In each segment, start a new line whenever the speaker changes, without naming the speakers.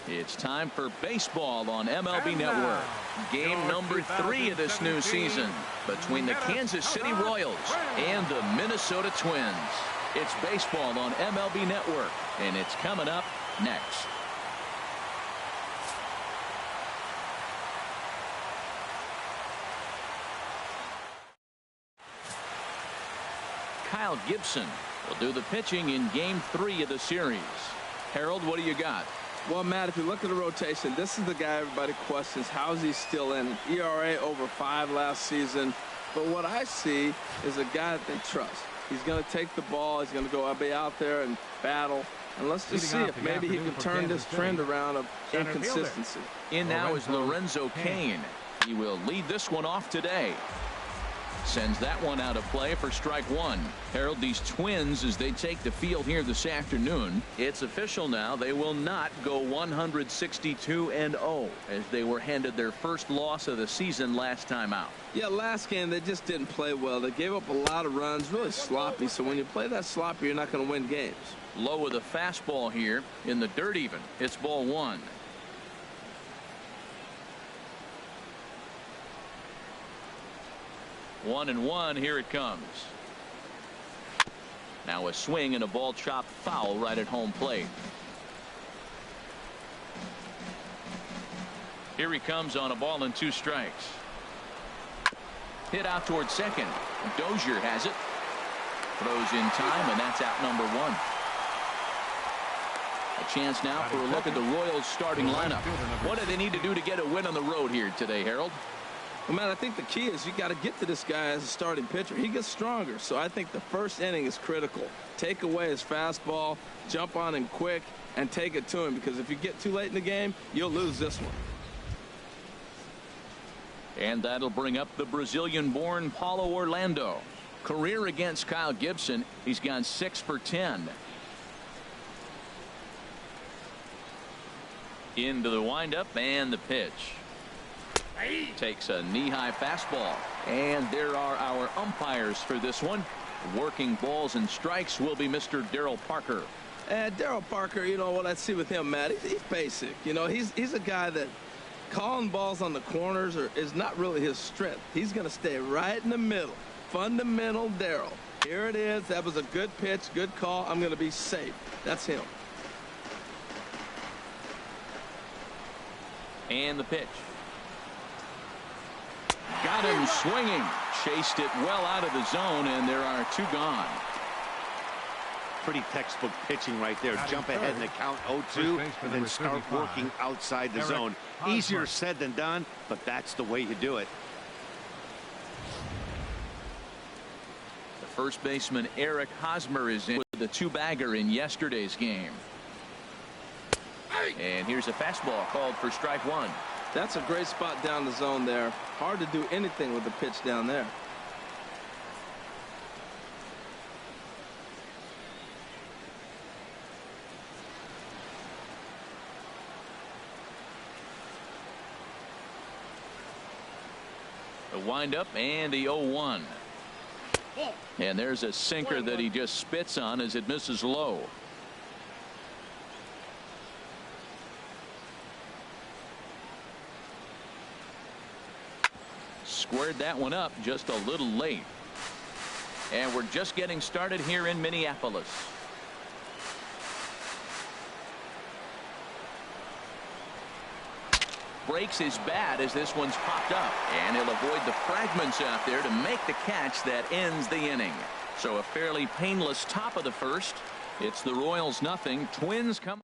It's time for baseball on MLB Network. Game number 3 of this new season between the Kansas City Royals and the Minnesota Twins. It's baseball on MLB Network, and it's coming up next. Kyle Gibson will do the pitching in Game 3 of the series. Harold, what do you got?
Well, Matt, if you look at the rotation, this is the guy everybody questions. How is he still in? ERA over 5 last season. But what I see is a guy that they trust. He's going to take the ball. He's going to go be out there and battle. And let's just see if maybe he can turn this trend around of inconsistency.
In now is Lorenzo Cain. He will lead this one off today. Sends that one out of play for strike 1. Harold, these Twins, as they take the field here this afternoon, it's official now. They will not go 162-0 as they were handed their first loss of the season last time out.
Yeah, last game they just didn't play well. They gave up a lot of runs, really sloppy. So when you play that sloppy, you're not going to win games.
Low with a fastball here in the dirt even. It's ball 1. One and one. Here it comes. Now a swing and a ball chopped foul right at home plate. Here he comes on a ball and 2 strikes. Hit out towards second. Dozier has it. Throws in time, and that's out number 1. A chance now for a look at the Royals starting lineup. What do they need to do to get a win on the road here today, Harold?
Well, man, I think the key is you got to get to this guy as a starting pitcher. He gets stronger, so I think the first inning is critical. Take away his fastball, jump on him quick, and take it to him, because if you get too late in the game, you'll lose this one.
And that'll bring up the Brazilian-born Paulo Orlando. Career against Kyle Gibson, he's gone 6 for 10. Into the windup and the pitch. Takes a knee-high fastball. And there are our umpires for this one. Working balls and strikes will be Mr. Darryl Parker.
Darryl Parker, you know what I see with him, Matt, he's basic. You know, he's a guy that calling balls on the corners is not really his strength. He's going to stay right in the middle. Fundamental Darryl. Here it is. That was a good pitch, good call. I'm going to be safe. That's him.
And the pitch. Got him swinging. Chased it well out of the zone, and there are 2 gone.
Pretty textbook pitching right there. Jump ahead in the count 0-2 and then start working outside the zone. Easier said than done, but that's the way you do it.
The first baseman Eric Hosmer is in with the 2-bagger in yesterday's game. And here's a fastball called for strike 1.
That's a great spot down the zone there. Hard to do anything with the pitch down there.
The windup and the 0-1. And there's a sinker that he just spits on as it misses low. Squared that one up just a little late. And we're just getting started here in Minneapolis. Breaks his bat as this one's popped up, and he'll avoid the fragments out there to make the catch that ends the inning. So a fairly painless top of the first. It's the Royals nothing. Twins come.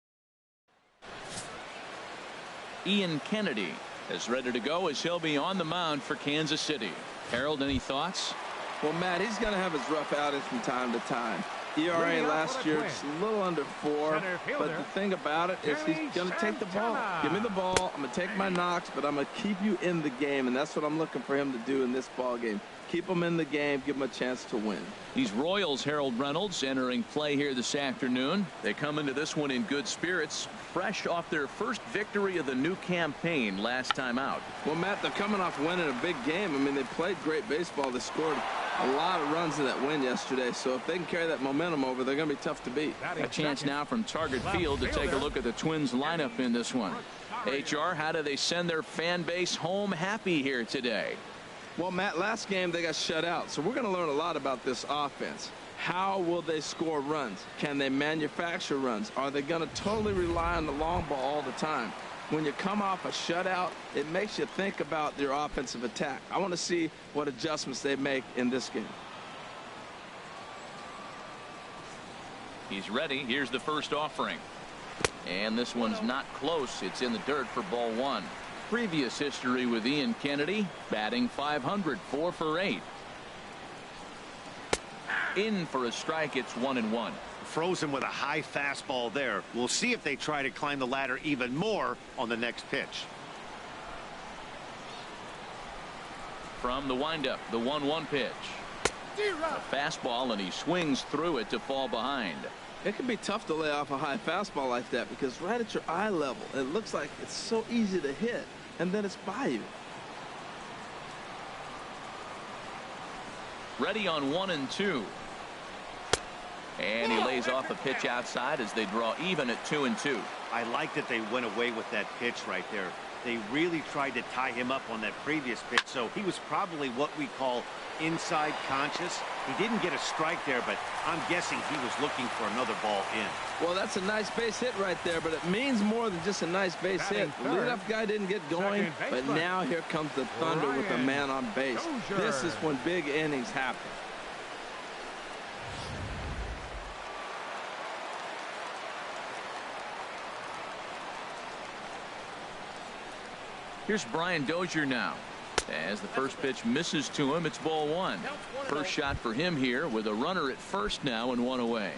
Ian Kennedy is ready to go as he'll be on the mound for Kansas City. Harold, any thoughts?
Well, Matt, he's going to have his rough outings from time to time. ERA last year just a little under 4, but the thing about it is he's going to take the ball. Give me the ball. I'm going to take my knocks, but I'm going to keep you in the game, and that's what I'm looking for him to do in this ball game. Keep him in the game, give him a chance to win.
These Royals, Harold Reynolds, entering play here this afternoon. They come into this one in good spirits, fresh off their first victory of the new campaign last time out.
Well, Matt, they're coming off winning a big game. I mean, they played great baseball. They scored a lot of runs in that win yesterday, so if they can carry that momentum over, they're going to be tough to beat.
A chance now from Target Field to take a look at the Twins lineup in this one. HR, how do they send their fan base home happy here today?
Well, Matt, last game they got shut out, so we're going to learn a lot about this offense. How will they score runs? Can they manufacture runs? Are they going to totally rely on the long ball all the time? When you come off a shutout, it makes you think about your offensive attack. I want to see what adjustments they make in this game.
He's ready. Here's the first offering. And this one's not close. It's in the dirt for ball one. Previous history with Ian Kennedy, batting .500, 4 for 8. In for a strike. It's 1-1.
Frozen with a high fastball there. We'll see if they try to climb the ladder even more on the next pitch.
From the windup, the 1-1 pitch. A fastball, and he swings through it to fall behind.
It can be tough to lay off a high fastball like that because right at your eye level, it looks like it's so easy to hit, and then it's by you.
Ready on 1-2. And he lays off a pitch outside as they draw even at 2-2.
I like that they went away with that pitch right there. They really tried to tie him up on that previous pitch, so he was probably what we call inside conscious. He didn't get a strike there, but I'm guessing he was looking for another ball in.
Well, that's a nice base hit right there, but it means more than just a nice base hit. The leadoff guy didn't get going, but now here comes the thunder with a man on base. This is when big innings happen.
Here's Brian Dozier now. As the first pitch misses to him, it's ball one. First shot for him here with a runner at first now and one away.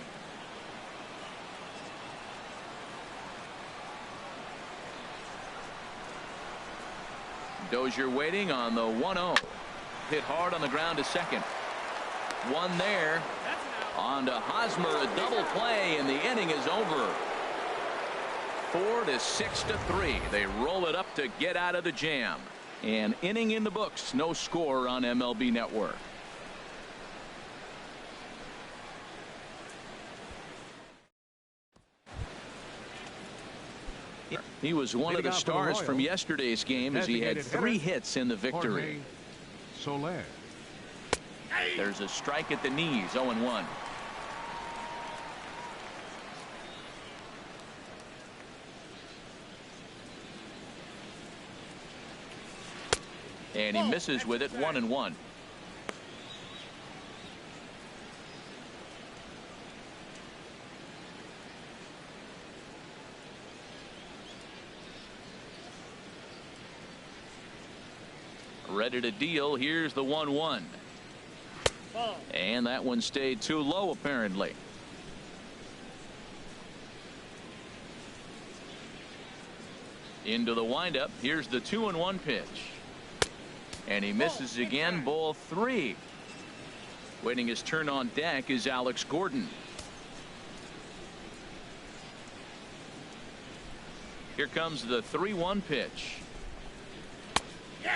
Dozier waiting on the 1-0. Hit hard on the ground to second. One there. On to Hosmer, a double play, and the inning is over. 4-6-3. They roll it up to get out of the jam. An inning in the books. No score on MLB Network. He was one of the stars from yesterday's game as he had 3 hits in the victory. There's a strike at the knees. 0-1. And he misses with it. 1-1. Ready to deal. Here's the 1-1. And that one stayed too low apparently. Into the windup. Here's the 2-1 pitch. And he misses again. Ball 3. Waiting his turn on deck is Alex Gordon. Here comes the 3-1 pitch.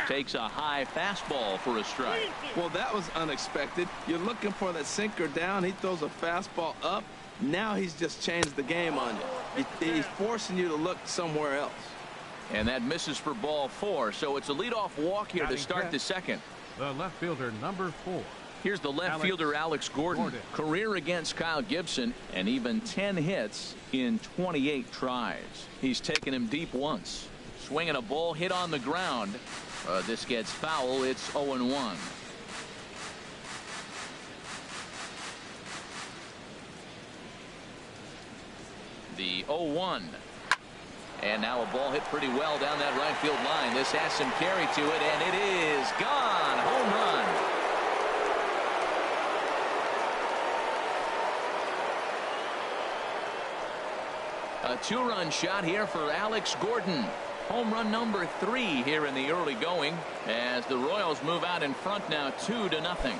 Takes a high fastball for a strike.
Well, that was unexpected. You're looking for that sinker down. He throws a fastball up. Now he's just changed the game on you. He's forcing you to look somewhere else.
And that misses for ball 4. So it's a leadoff walk here to start the second.
The left fielder, number 4.
Here's the left fielder, Alex Gordon. Career against Kyle Gibson and even 10 hits in 28 tries. He's taken him deep once. Swinging a ball hit on the ground. This gets foul. It's 0-1. The 0-1. And now a ball hit pretty well down that right field line. This has some carry to it, and it is gone. Home run. A 2-run shot here for Alex Gordon. Home run number 3 here in the early going as the Royals move out in front now 2-0.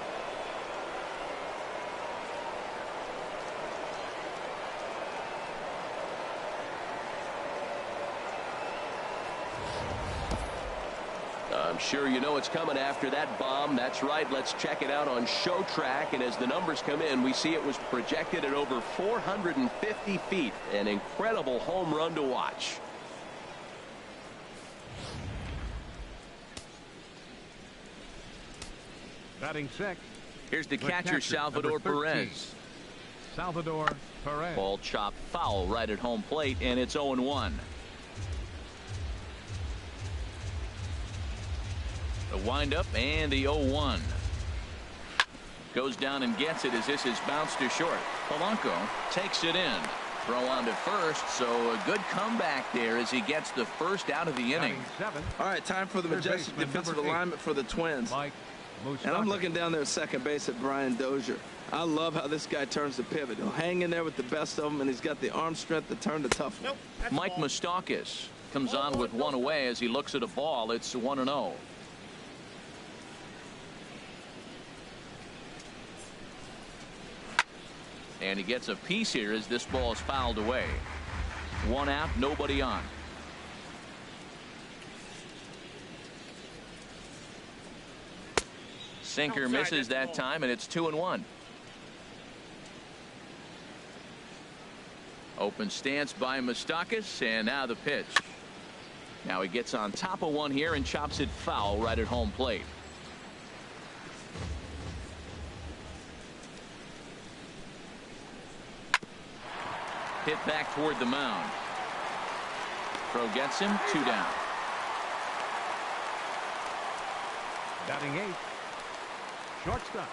sure you know what's coming after that bomb. That's right. Let's check it out on Show Track. And as the numbers come in, we see it was projected at over 450 feet. An incredible home run to watch.
Batting six.
Here's the catcher, Salvador Perez.
Salvador Perez.
Ball chopped foul right at home plate, and it's 0-1. The windup and the 0-1. Goes down and gets it as this is bounced to short. Polanco takes it in. Throw on to first, so a good comeback there as he gets the first out of the inning.
All right, time for the majestic defensive alignment for the Twins. And I'm looking down there at second base at Brian Dozier. I love how this guy turns the pivot. He'll hang in there with the best of them, and he's got the arm strength to turn the tough one.
Mike Moustakas comes on with one away as he looks at a ball. It's 1-0. And he gets a piece here as this ball is fouled away. One out, nobody on. Sinker misses that time, and it's 2-1. Open stance by Moustakas, and now the pitch. Now he gets on top of one here and chops it foul right at home plate. Hit back toward the mound. Throw gets him, 2 down.
Batting eight. Shortstop.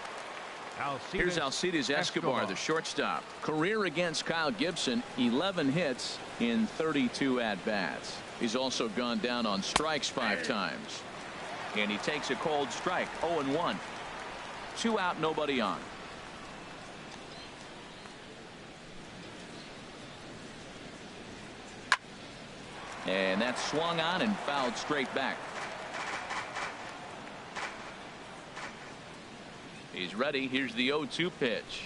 Here's Alcides Escobar, the shortstop. Career against Kyle Gibson, 11 hits in 32 at-bats. He's also gone down on strikes 5 times. And he takes a cold strike, 0-1. 2 out, nobody on. And that's swung on and fouled straight back. He's ready. Here's the 0-2 pitch.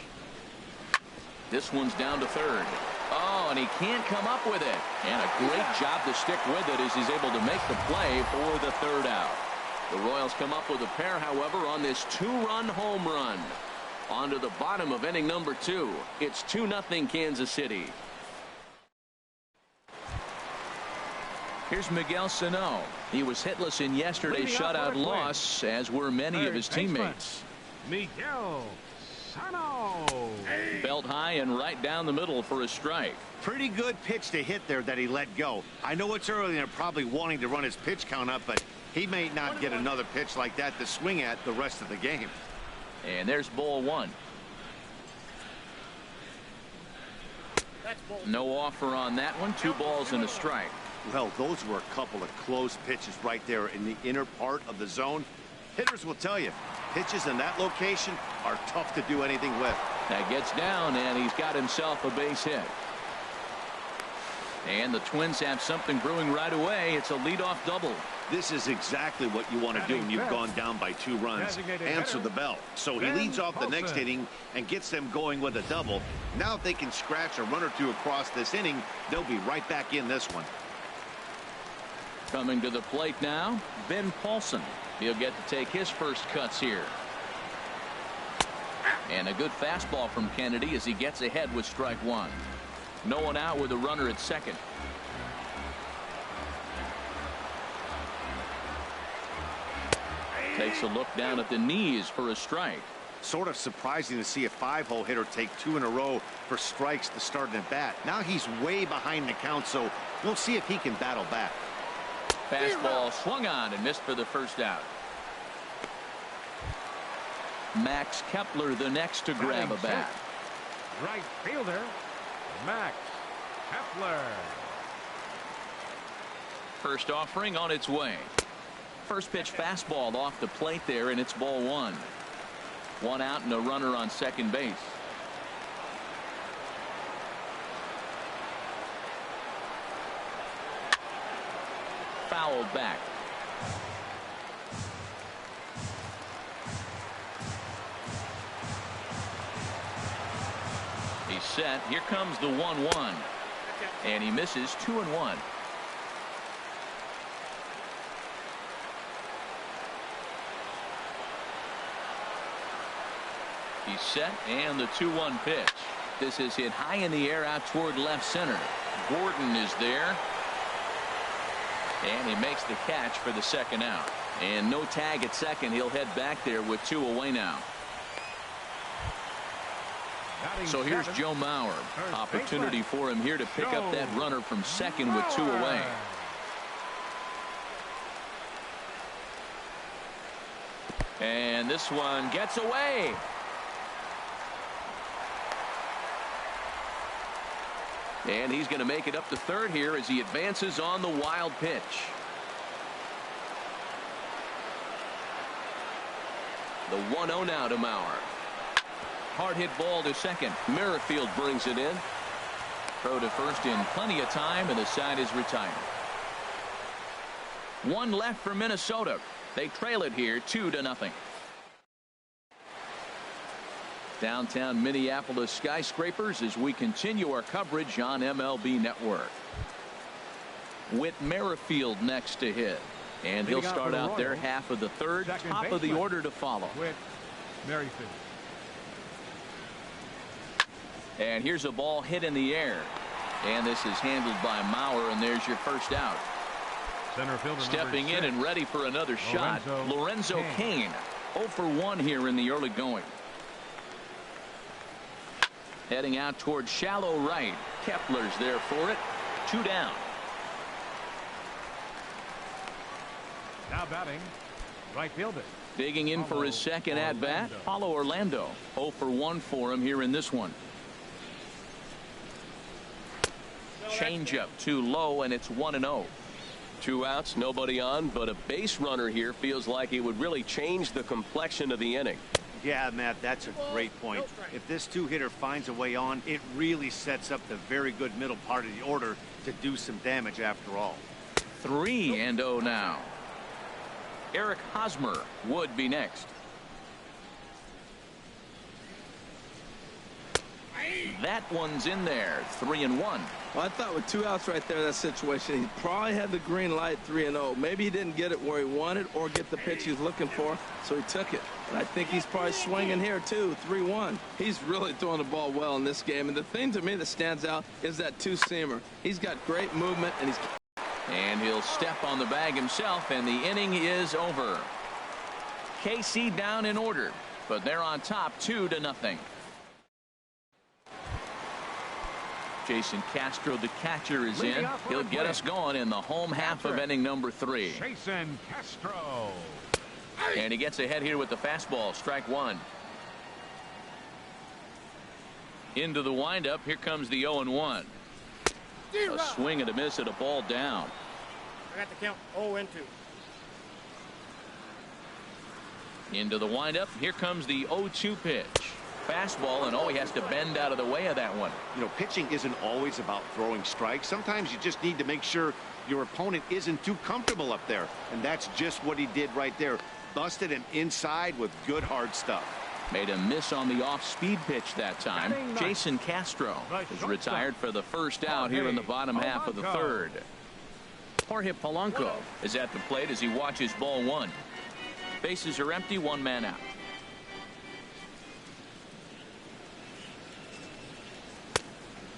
This one's down to third. Oh, and he can't come up with it. And a great job to stick with it as he's able to make the play for the 3rd out. The Royals come up with a pair, however, on this 2-run home run. On to the bottom of inning number 2. It's 2-0 Kansas City. Here's Miguel Sano. He was hitless in yesterday's shutout loss, as were many of his teammates.
Miguel Sano.
Belt high and right down the middle for a strike.
Pretty good pitch to hit there that he let go. I know it's early and they're probably wanting to run his pitch count up, but he may not get another pitch like that to swing at the rest of the game.
And there's ball 1. No offer on that one. 2 balls and a strike.
Well, those were a couple of close pitches right there in the inner part of the zone. Hitters will tell you, pitches in that location are tough to do anything with.
That gets down, and he's got himself a base hit. And the Twins have something brewing right away. It's a leadoff double.
This is exactly what you want to do when you've gone down by 2 runs. Answer the bell. So he leads off the next inning and gets them going with a double. Now if they can scratch a run or 2 across this inning, they'll be right back in this one.
Coming to the plate now, Ben Paulson. He'll get to take his first cuts here. And a good fastball from Kennedy as he gets ahead with strike 1. No one out with a runner at second. Takes a look down at the knees for a strike.
Sort of surprising to see a 5-hole hitter take 2 in a row for strikes to start an at bat. Now he's way behind the count, so we'll see if he can battle back.
Fastball swung on and missed for the first out. Max Kepler the next to grab a bat.
Right fielder Max Kepler.
First offering on its way. First pitch fastball off the plate there, and it's ball 1. 1 out and a runner on second base. Fouled back. He's set. Here comes the 1-1. And he misses 2-1. He's set, and the 2-1 pitch. This is hit high in the air out toward left center. Gordon is there, and he makes the catch for the second out. And no tag at second. He'll head back there with 2 away now. So here's Joe Mauer. Opportunity for him here to pick up that runner from second with 2 away. And this one gets away. And he's going to make it up to third here as he advances on the wild pitch. The 1-0 now to Mauer. Hard hit ball to second. Merrifield brings it in. Throw to first in plenty of time, and the side is retired. 1 left for Minnesota. They trail it here 2-0. Downtown Minneapolis skyscrapers as we continue our coverage on MLB Network. With Merrifield next to hit. And he'll start out their half of the third. Top of the order to follow.
Merrifield.
And here's a ball hit in the air. And this is handled by Mauer, and there's your first out.
Center fielder
stepping in and ready for another shot. Lorenzo Cain. 0 for 1 here in the early going. Heading out toward shallow right. Kepler's there for it. 2 down.
Now batting, right fielder.
Digging in for his second at bat. Paulo Orlando. 0 for 1 for him here in this one. Changeup too low, and it's 1-0.
2 outs, nobody on, but a base runner here feels like it would really change the complexion of the inning.
Yeah, Matt, that's a great point. If this 2-hitter finds a way on, it really sets up the very good middle part of the order to do some damage after all.
3-0 now. Eric Hosmer would be next. That one's in there. 3-1.
Well, I thought with 2 outs right there, that situation, he probably had the green light. 3-0. Maybe he didn't get it where he wanted or get the pitch he's looking for, so he took it. And I think he's probably swinging here too. 3-1. He's really throwing the ball well in this game. And the thing to me that stands out is that 2-seamer. He's got great movement, and
he'll step on the bag himself, and the inning is over. KC down in order, but they're on top 2-0. Jason Castro, the catcher, is in. He'll get us going in the home half of inning number 3.
Jason Castro.
And he gets ahead here with the fastball. Strike 1. Into the windup. Here comes the 0-1. A swing and a miss at a ball down.
I got the count 0-2.
Into the windup. Here comes the 0-2 pitch. Fastball, and he has to bend out of the way of that one.
You know, pitching isn't always about throwing strikes. Sometimes you just need to make sure your opponent isn't too comfortable up there, and that's just what he did right there. Busted him inside with good hard stuff.
Made a miss on the off-speed pitch that time. Jason Castro is retired for the first out here in the bottom half of the third. Jorge Polanco is at the plate as he watches ball 1. Bases are empty, 1 man out.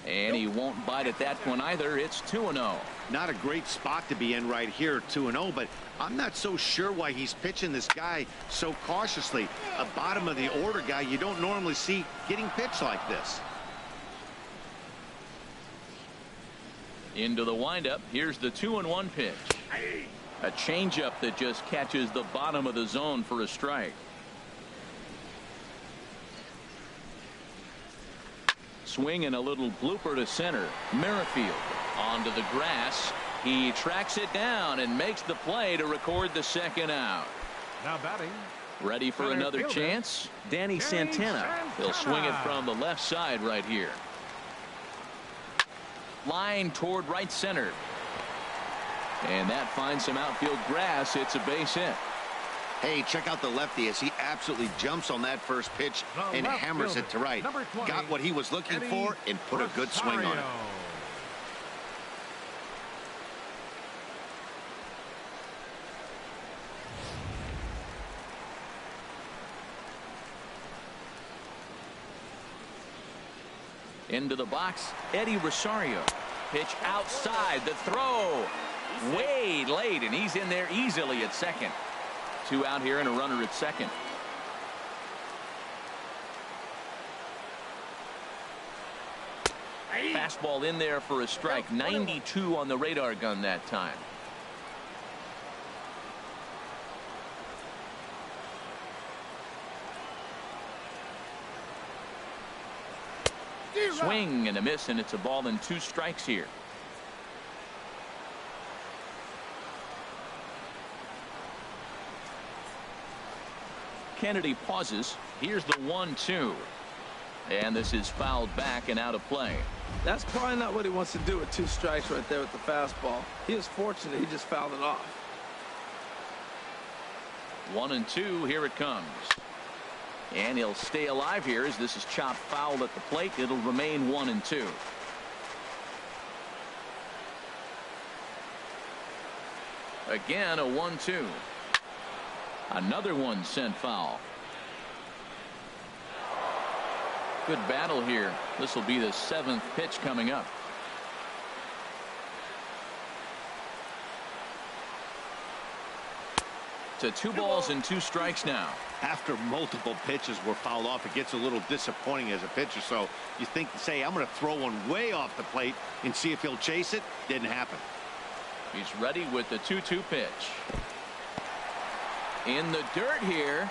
And he won't bite at that one either. It's 2-0.
Not a great spot to be in right here, 2-0, but I'm not so sure why he's pitching this guy so cautiously. A bottom of the order guy you don't normally see getting pitched like this.
Into the windup. Here's the 2-1 pitch. A changeup that just catches the bottom of the zone for a strike. Swing and a little blooper to center. Merrifield onto the grass. He tracks it down and makes the play to record the second out.
Now batting.
Ready for another chance? Danny Santana. He'll swing it from the left side right here. Line toward right center. And that finds some outfield grass. It's a base hit.
Hey, check out the lefty as he absolutely jumps on that first pitch and hammers it to right. Got what he was looking for and put a good swing on it.
Into the box, Eddie Rosario. Pitch outside, the throw way late, and he's in there easily at second. 2 out here and a runner at second. Fastball in there for a strike. 92 on the radar gun that time. Swing and a miss, and it's a ball and 2 strikes here. Kennedy pauses. Here's the 1-2. And this is fouled back and out of play.
That's probably not what he wants to do with 2 strikes right there with the fastball. He is fortunate he just fouled it off.
1-2. Here it comes. And he'll stay alive here as this is chopped foul at the plate. It'll remain 1-2. Again, a 1-2. Another one sent foul. Good battle here. This will be the 7th pitch coming up. To 2 balls and 2 strikes now.
After multiple pitches were fouled off, it gets a little disappointing as a pitcher. So you think, say, I'm going to throw one way off the plate and see if he'll chase it. Didn't happen.
He's ready with the 2-2 pitch. In the dirt here.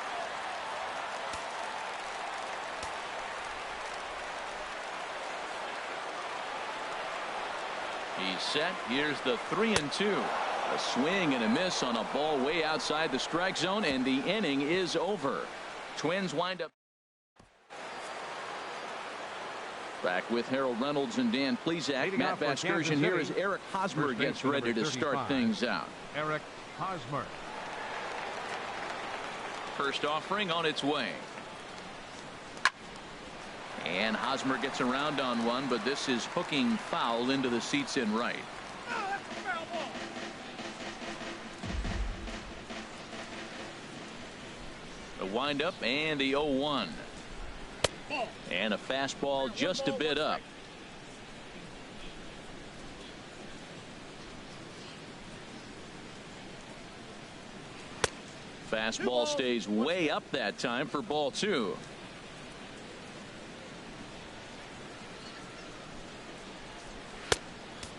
He's set. Here's the 3-2. A swing and a miss on a ball way outside the strike zone, and the inning is over. Twins wind up. Back with Harold Reynolds and Dan Plesac. Matt Vasgersian here as Eric Hosmer gets ready to start things out.
Eric Hosmer.
First offering on its way. And Hosmer gets around on one, but this is hooking foul into the seats in right. The windup and the 0-1. And a fastball just a bit up. Fastball stays way up that time for ball 2.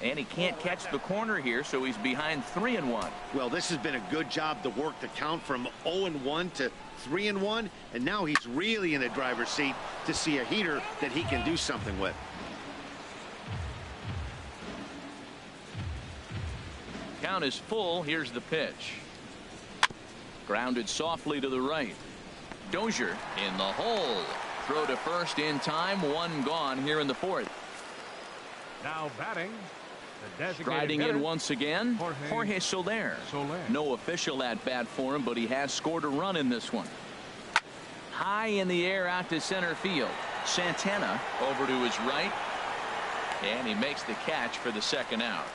And he can't catch the corner here, so he's behind 3-1.
Well, this has been a good job to work the count from 0-1 to 3-1, and now he's really in the driver's seat to see a heater that he can do something with.
Count is full. Here's the pitch. Grounded softly to the right. Dozier in the hole. Throw to first in time. 1 gone here in the 4th.
Now batting.
Striding in once again, Jorge Soler. No official at bat for him, but he has scored a run in this one. High in the air out to center field. Santana over to his right, and he makes the catch for the 2nd out.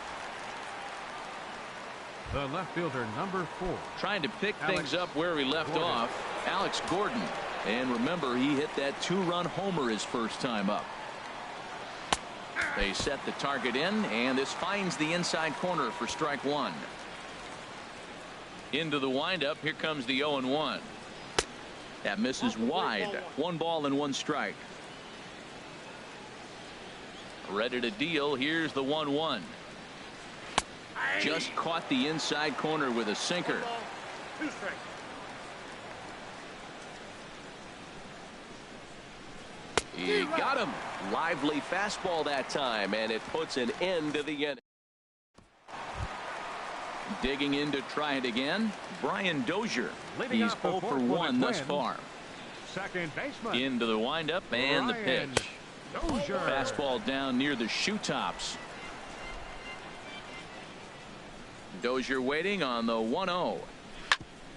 The left fielder, number 4.
Trying to pick things up where he left off. Alex Gordon. And remember, he hit that 2-run homer his first time up. They set the target in, and this finds the inside corner for strike 1. Into the windup. Here comes the 0-1. That misses wide. 1 ball and 1 strike. Ready to deal. Here's the 1-1. Just caught the inside corner with a sinker.
2 strikes.
He got him. Lively fastball that time, and it puts an end to the inning. Digging in to try it again. Brian Dozier. He's 0 for 1 thus far.
Second baseman.
Into the windup and the pitch.
Dozier.
Fastball down near the shoe tops. Dozier waiting on the 1-0.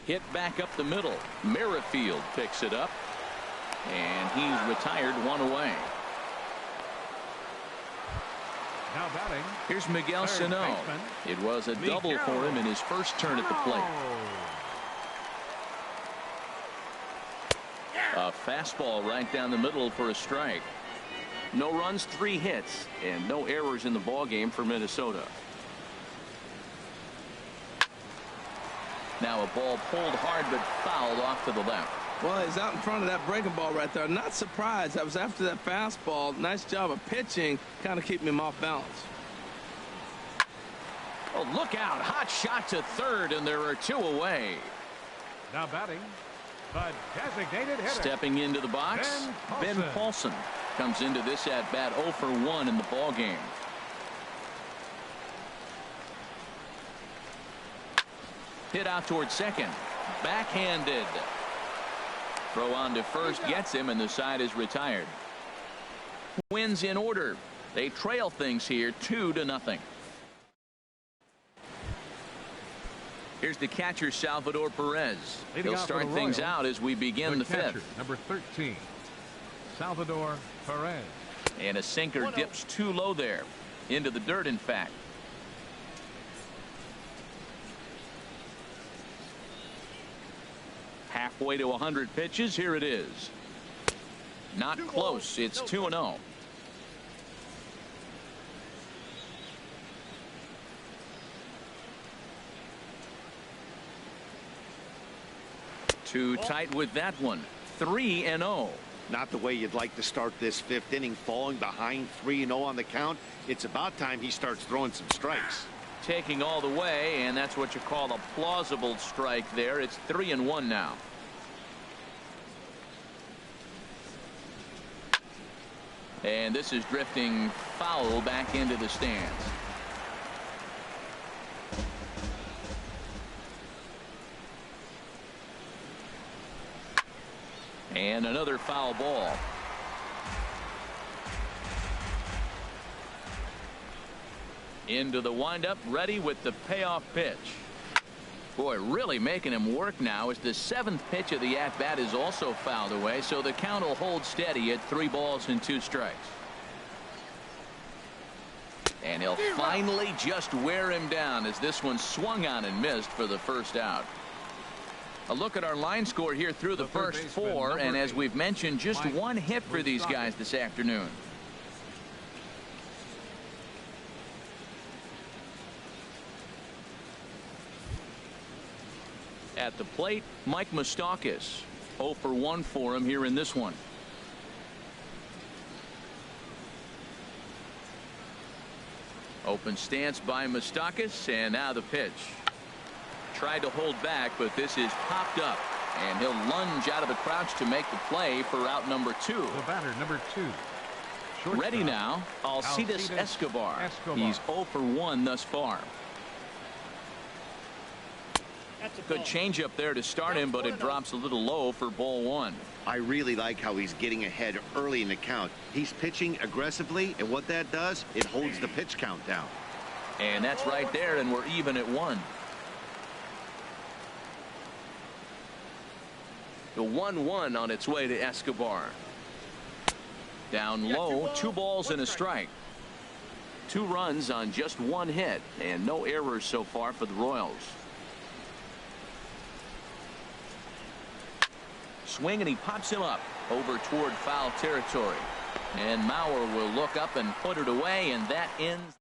Hit back up the middle. Merrifield picks it up. And he's retired 1 away.
Now batting.
Here's Miguel Sano. It was a double for him in his first turn at the plate. A fastball right down the middle for a strike. No runs, 3 hits, and no errors in the ball game for Minnesota. Now a ball pulled hard but fouled off to the left.
Well, he's out in front of that breaking ball right there. Not surprised. I was after that fastball. Nice job of pitching, kind of keeping him off balance.
Oh, look out. Hot shot to third, and there are 2 away.
Now batting, the designated hitter.
Stepping into the box, Ben Paulson comes into this at bat 0 for 1 in the ball game. Hit out towards second. Backhanded. Throw on to first gets him, and the side is retired. Twins in order. They trail things here 2-0. Here's the catcher, Salvador Perez. He'll start things out as we begin the 5th.
Number 13, Salvador Perez.
And a sinker dips too low there. Into the dirt, in fact. Halfway to 100 pitches. Here it is. Not close. It's 2-0. Too tight with that one. 3-0.
Not the way you'd like to start this 5th inning, falling behind 3-0 on the count. It's about time he starts throwing some strikes.
Taking all the way, and that's what you call a plausible strike there. It's 3-1 now. And this is drifting foul back into the stands. And another foul ball. Into the windup, ready with the payoff pitch. Boy, really making him work now as the 7th pitch of the at-bat is also fouled away, so the count will hold steady at 3 balls and 2 strikes. And he'll finally just wear him down as this one swung on and missed for the first out. A look at our line score here through the first 4, and as we've mentioned, just 1 hit for these guys this afternoon. At the plate, Mike Moustakas. 0 for 1 for him here in this one. Open stance by Moustakas, and now the pitch. Tried to hold back, but this is popped up, and he'll lunge out of the crouch to make the play for out number 2.
The batter, number 2.
Ready now, Alcides Escobar. He's 0 for 1 thus far. Good changeup there to start him, but it drops a little low for ball 1.
I really like how he's getting ahead early in the count. He's pitching aggressively, and what that does, it holds the pitch count down.
And that's right there, and we're even at 1. The 1-1 on its way to Escobar. Down low, 2 balls and a strike. 2 runs on just 1 hit, and no errors so far for the Royals. Swing, and he pops him up over toward foul territory. And Mauer will look up and put it away, and that ends.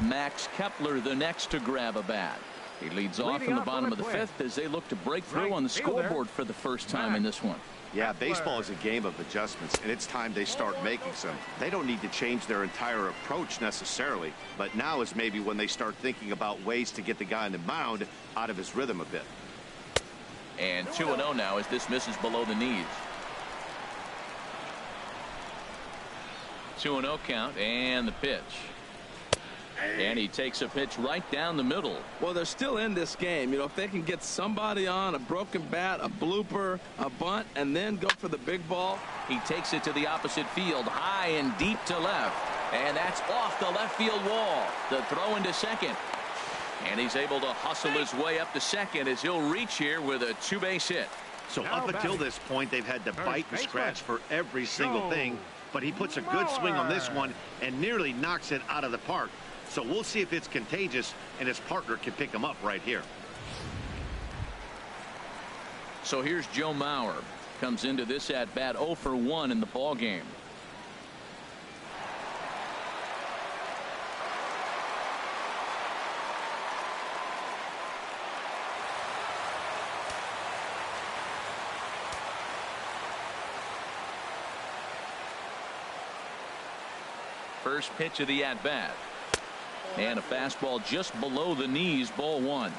Max Kepler the next to grab a bat. He leads off in the bottom of the 5th as they look to break through on the scoreboard for the first time in this one.
Yeah, baseball is a game of adjustments, and it's time they start making some. They don't need to change their entire approach necessarily, but now is maybe when they start thinking about ways to get the guy on the mound out of his rhythm a bit.
And 2-0 now as this misses below the knees. 2-0 count, and the pitch. And he takes a pitch right down the middle.
Well, they're still in this game. You know, if they can get somebody on a broken bat, a blooper, a bunt, and then go for the big ball.
He takes it to the opposite field, high and deep to left. And that's off the left field wall. The throw into second. And he's able to hustle his way up to second as he'll reach here with a 2-base hit.
So up until this point, they've had to bite and scratch for every single thing. But he puts a good swing on this one and nearly knocks it out of the park. So we'll see if it's contagious and his partner can pick him up right here.
So here's Joe Mauer. Comes into this at bat 0 for 1 in the ball game. First pitch of the at-bat. And a fastball just below the knees, ball one.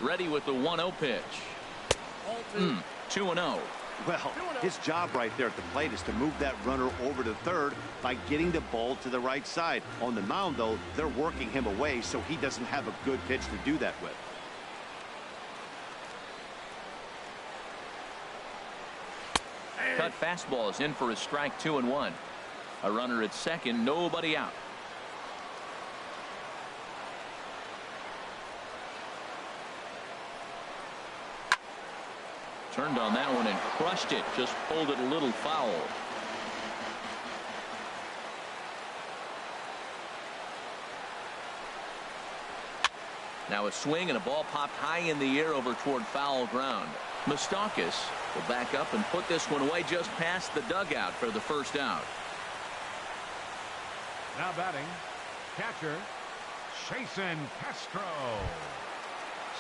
Ready with the 1-0 pitch. 2-0.
Well, his job right there at the plate is to move that runner over to third by getting the ball to the right side. On the mound, though, they're working him away, so he doesn't have a good pitch to do that with.
Cut fastball is in for a strike, 2-1. A runner at second, nobody out. Turned on that one and crushed it. Just pulled it a little foul. Now a swing and a ball popped high in the air over toward foul ground. Moustakas will back up and put this one away just past the dugout for the first out.
Now batting, catcher, Jason Castro.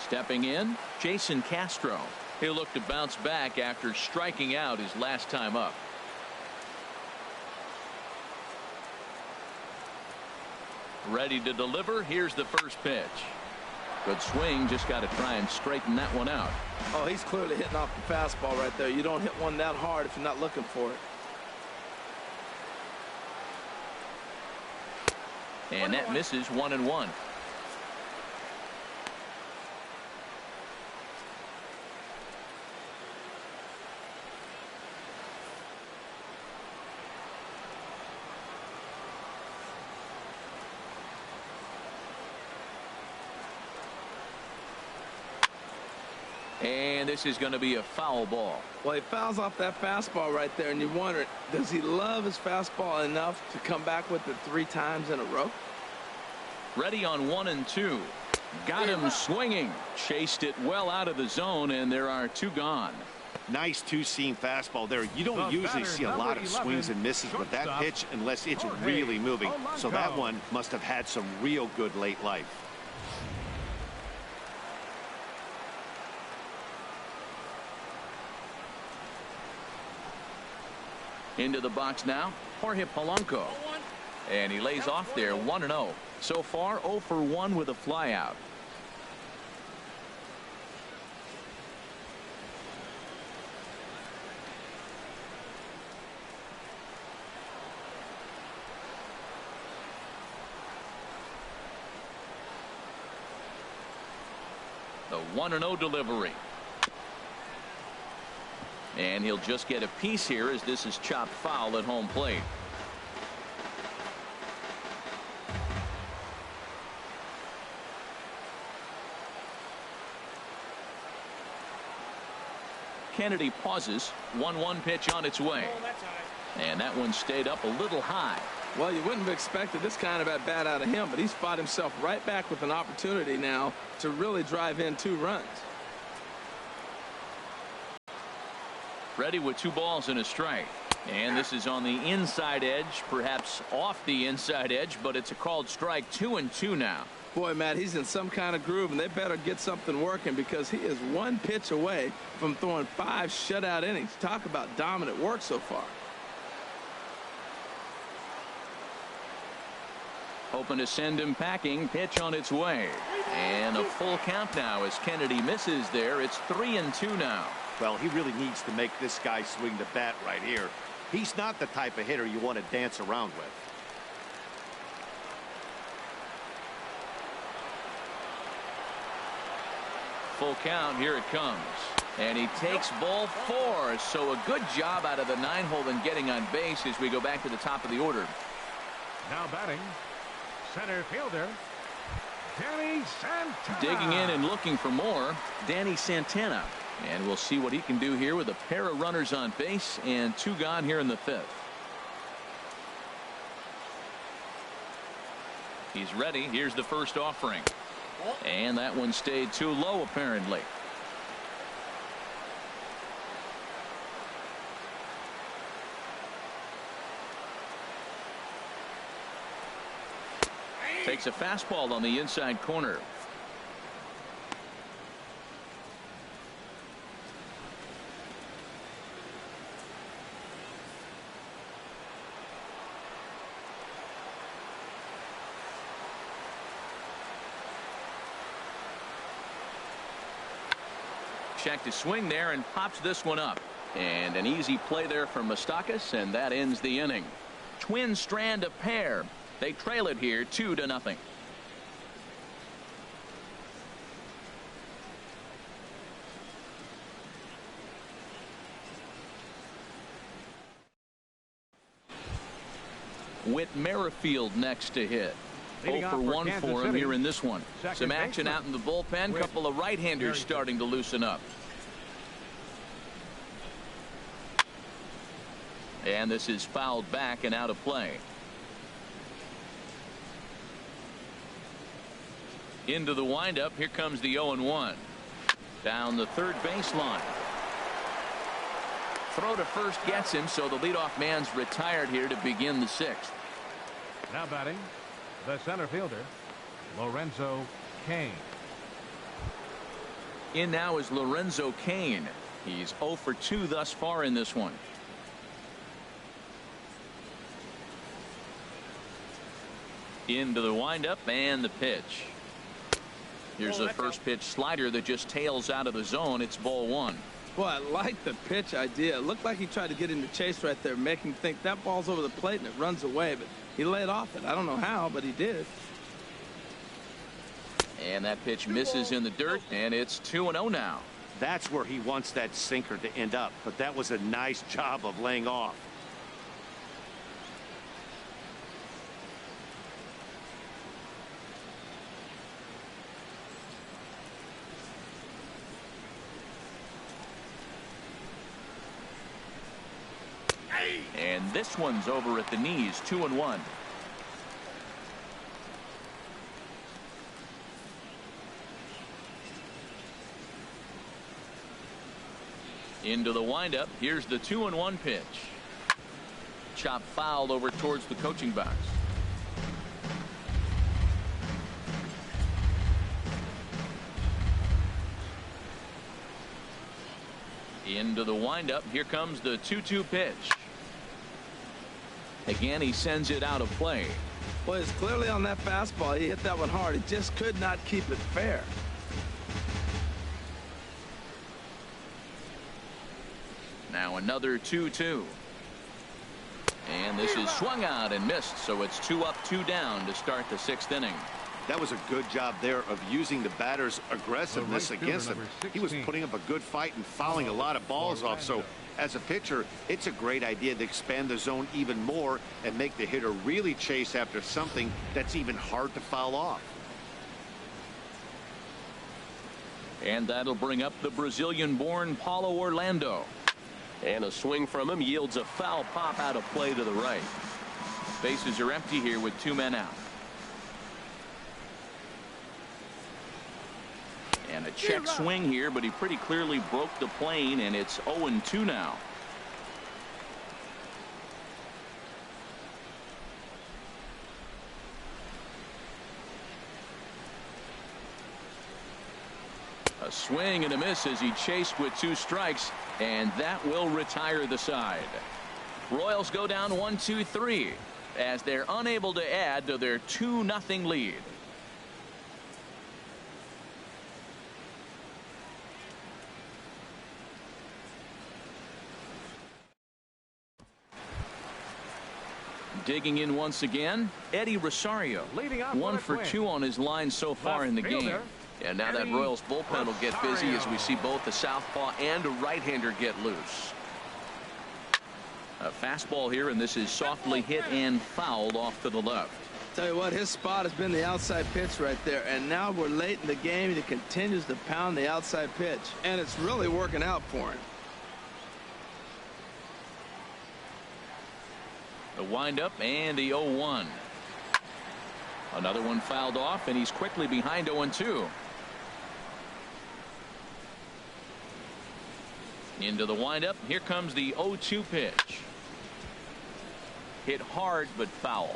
Stepping in, Jason Castro. He'll look to bounce back after striking out his last time up. Ready to deliver. Here's the first pitch. Good swing. Just got to try and straighten that one out.
Oh, he's clearly hitting off the fastball right there. You don't hit one that hard if you're not looking for it.
And that misses, 1-1. And this is going to be a foul ball.
Well, he fouls off that fastball right there, and you wonder, does he love his fastball enough to come back with it 3 times in a row?
Ready on 1-2. Got him swinging. Chased it well out of the zone, and there are 2 gone.
Nice two-seam fastball there. You don't usually see a lot of swings and misses with that pitch unless it's really moving. So that one must have had some real good late life.
Into the box now, Jorge Polanco. And he lays off there, 1-0. So far, 0 for 1 with a flyout. The 1-0 delivery. And he'll just get a piece here as this is chopped foul at home plate. Kennedy pauses. 1-1 pitch on its way. And that one stayed up a little high.
Well, you wouldn't have expected this kind of at bat out of him, but he's fought himself right back with an opportunity now to really drive in 2 runs.
Ready with 2 balls and a strike. And this is on the inside edge, perhaps off the inside edge, but it's a called strike. 2-2 now.
Boy, Matt, he's in some kind of groove, and they better get something working because he is 1 pitch away from throwing 5 shutout innings. Talk about dominant work so far.
Hoping to send him packing. Pitch on its way. And a full count now as Kennedy misses there. It's 3-2 now.
Well, he really needs to make this guy swing the bat right here. He's not the type of hitter you want to dance around with.
Full count. Here it comes. And he takes ball 4. So a good job out of the 9-hole in getting on base as we go back to the top of the order.
Now batting, center fielder, Danny Santana.
Digging in and looking for more, Danny Santana. And we'll see what he can do here with a pair of runners on base and 2 gone here in the 5th. He's ready. Here's the first offering. And that one stayed too low apparently. Takes a fastball on the inside corner. check to swing there and pops this one up. And an easy play there from Moustakas, and that ends the inning. Twins strand a pair. They trail it here 2-0. Whit Merrifield next to hit. 0 for 1 for him here in this one. Some action out in the bullpen. Couple of right-handers starting to loosen up. And this is fouled back and out of play. Into the windup. Here comes the 0-1. Down the third baseline. Throw to first gets him, so the leadoff man's retired here to begin the sixth.
Now batting, the center fielder, Lorenzo Cain.
In now is Lorenzo Cain. He's 0 for 2 thus far in this one. Into the windup and the pitch. Here's the first pitch slider that just tails out of the zone. It's ball 1.
Boy, I like the pitch idea. It looked like he tried to get in the chase right there, making him think that ball's over the plate and it runs away, but he laid off it. I don't know how, but he did.
And that pitch misses in the dirt, and it's 2-0 now.
That's where he wants that sinker to end up, but that was a nice job of laying off.
And this one's over at the knees. 2-1. Into the windup. Here's the 2-1 pitch. Chop fouled over towards the coaching box. Into the windup. Here comes the 2-2 pitch. Again, he sends it out of play.
Well, it's clearly on that fastball. He hit that one hard. He just could not keep it fair.
Now another 2-2. And this is swung out and missed, so it's 2 up, 2 down to start the 6th inning.
That was a good job there of using the batter's aggressiveness against him. He was putting up a good fight and fouling a lot of balls off. So as a pitcher, it's a great idea to expand the zone even more and make the hitter really chase after something that's even hard to foul off.
And that'll bring up the Brazilian-born Paulo Orlando.
And a swing from him yields a foul pop out of play to the right.
Bases are empty here with 2 men out. And a check swing here, but he pretty clearly broke the plane, and it's 0-2 now. A swing and a miss as he chased with 2 strikes, and that will retire the side. Royals go down 1-2-3 as they're unable to add to their 2-0 lead. Digging in once again, Eddie Rosario. 1 for 2 on his line so far in the game. And now that Royals bullpen will get busy as we see both the southpaw and a right-hander get loose. A fastball here, and this is softly hit and fouled off to the left.
Tell you what, his spot has been the outside pitch right there, and now we're late in the game and he continues to pound the outside pitch, and it's really working out for him.
The windup and the 0-1. Another one fouled off, and he's quickly behind 0-2. Into the windup. Here comes the 0-2 pitch. Hit hard but foul.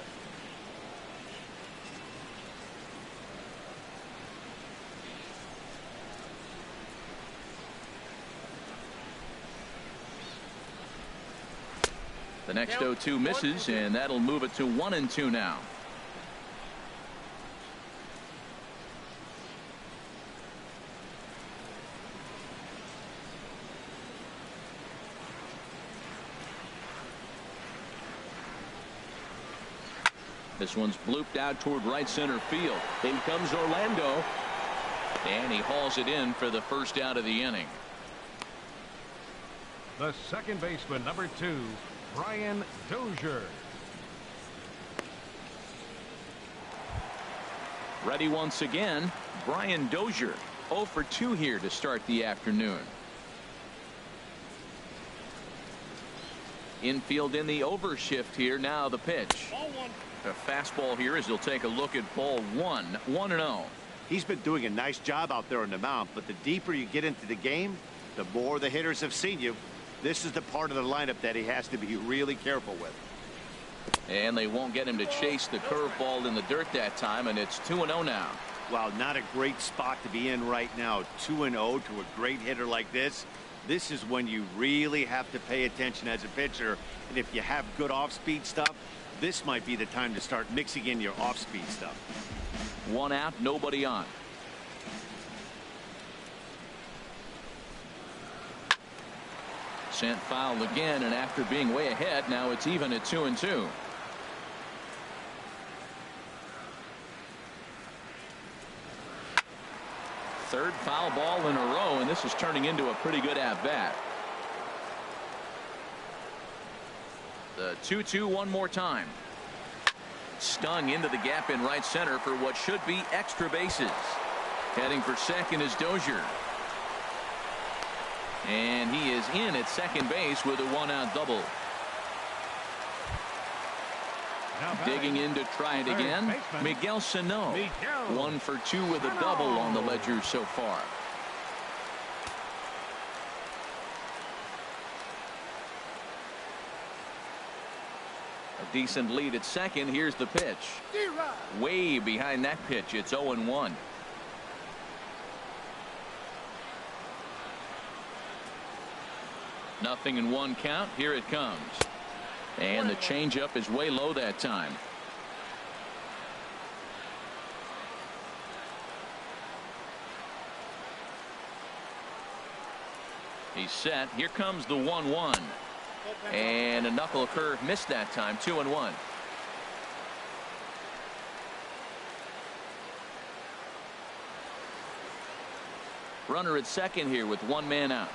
The next 0-2 misses, and that'll move it to 1-2 now. This one's blooped out toward right center field. In comes Orlando. And he hauls it in for the first out of the inning.
The second baseman, number 2, Brian Dozier.
Ready once again, Brian Dozier. 0 for 2 here to start the afternoon. Infield in the overshift here. Now the pitch. A fastball here as he'll take a look at ball 1. 1-0.
He's been doing a nice job out there on the mound, but the deeper you get into the game, the more the hitters have seen you. This is the part of the lineup that he has to be really careful with.
And they won't get him to chase the curveball in the dirt that time, and it's 2-0 now.
Wow, not a great spot to be in right now. 2-0 to a great hitter like this. This is when you really have to pay attention as a pitcher. And if you have good off-speed stuff, this might be the time to start mixing in your off-speed stuff.
1 out, nobody on. Sent foul again, and after being way ahead, now it's even at 2-2. Third foul ball in a row, and this is turning into a pretty good at-bat. The 2-2 one more time. Stung into the gap in right center for what should be extra bases. Heading for second is Dozier. And he is in at second base with a 1-out double. Digging in to try it again, Miguel Sano. 1 for 2 with a double on the ledger so far. A decent lead at second. Here's the pitch. Way behind that pitch. It's 0-1. Nothing in 1 count. Here it comes. And the changeup is way low that time. He's set. Here comes the 1-1. And a knuckle curve missed that time. 2-1. Runner at second here with 1 man out.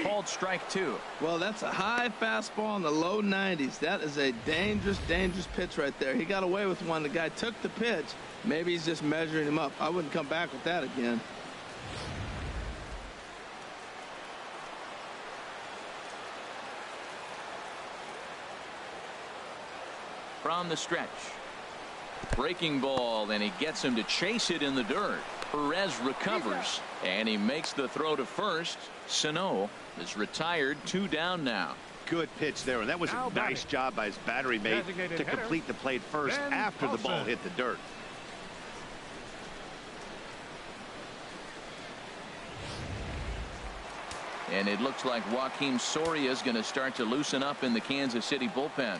Called strike 2.
Well, that's a high fastball in the low 90s. That is a dangerous pitch right there. He got away with one. The guy took the pitch. Maybe he's just measuring him up. I wouldn't come back with that again.
From the stretch. Breaking ball, and he gets him to chase it in the dirt. Perez recovers, and he makes the throw to first. Sano is retired. 2 down now.
Good pitch there, and that was a nice job by his battery mate to complete the play first after the ball hit the dirt.
And it looks like Joakim Soria is going to start to loosen up in the Kansas City bullpen.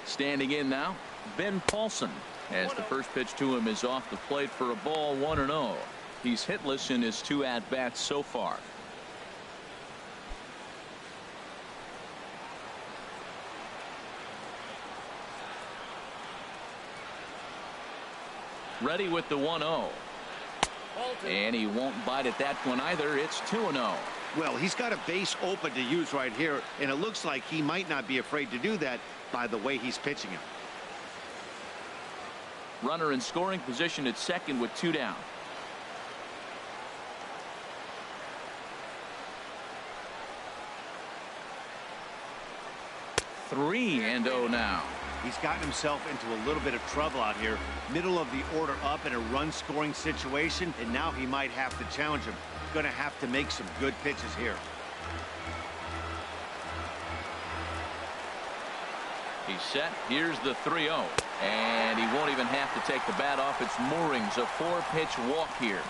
Standing in now, Ben Paulson, as the first pitch to him is off the plate for a ball. 1-0. He's hitless in his 2 at-bats so far. Ready with the 1-0. And he won't bite at that one either. It's 2-0.
Well, he's got a base open to use right here, and it looks like he might not be afraid to do that by the way he's pitching him.
Runner in scoring position at second with 2 down. Three and 0 now.
He's gotten himself into a little bit of trouble out here. Middle of the order up in a run scoring situation, and now he might have to challenge him. Going to have to make some good pitches here.
He's set. Here's the 3-0. And he won't even have to take the bat off its moorings. A 4-pitch walk here.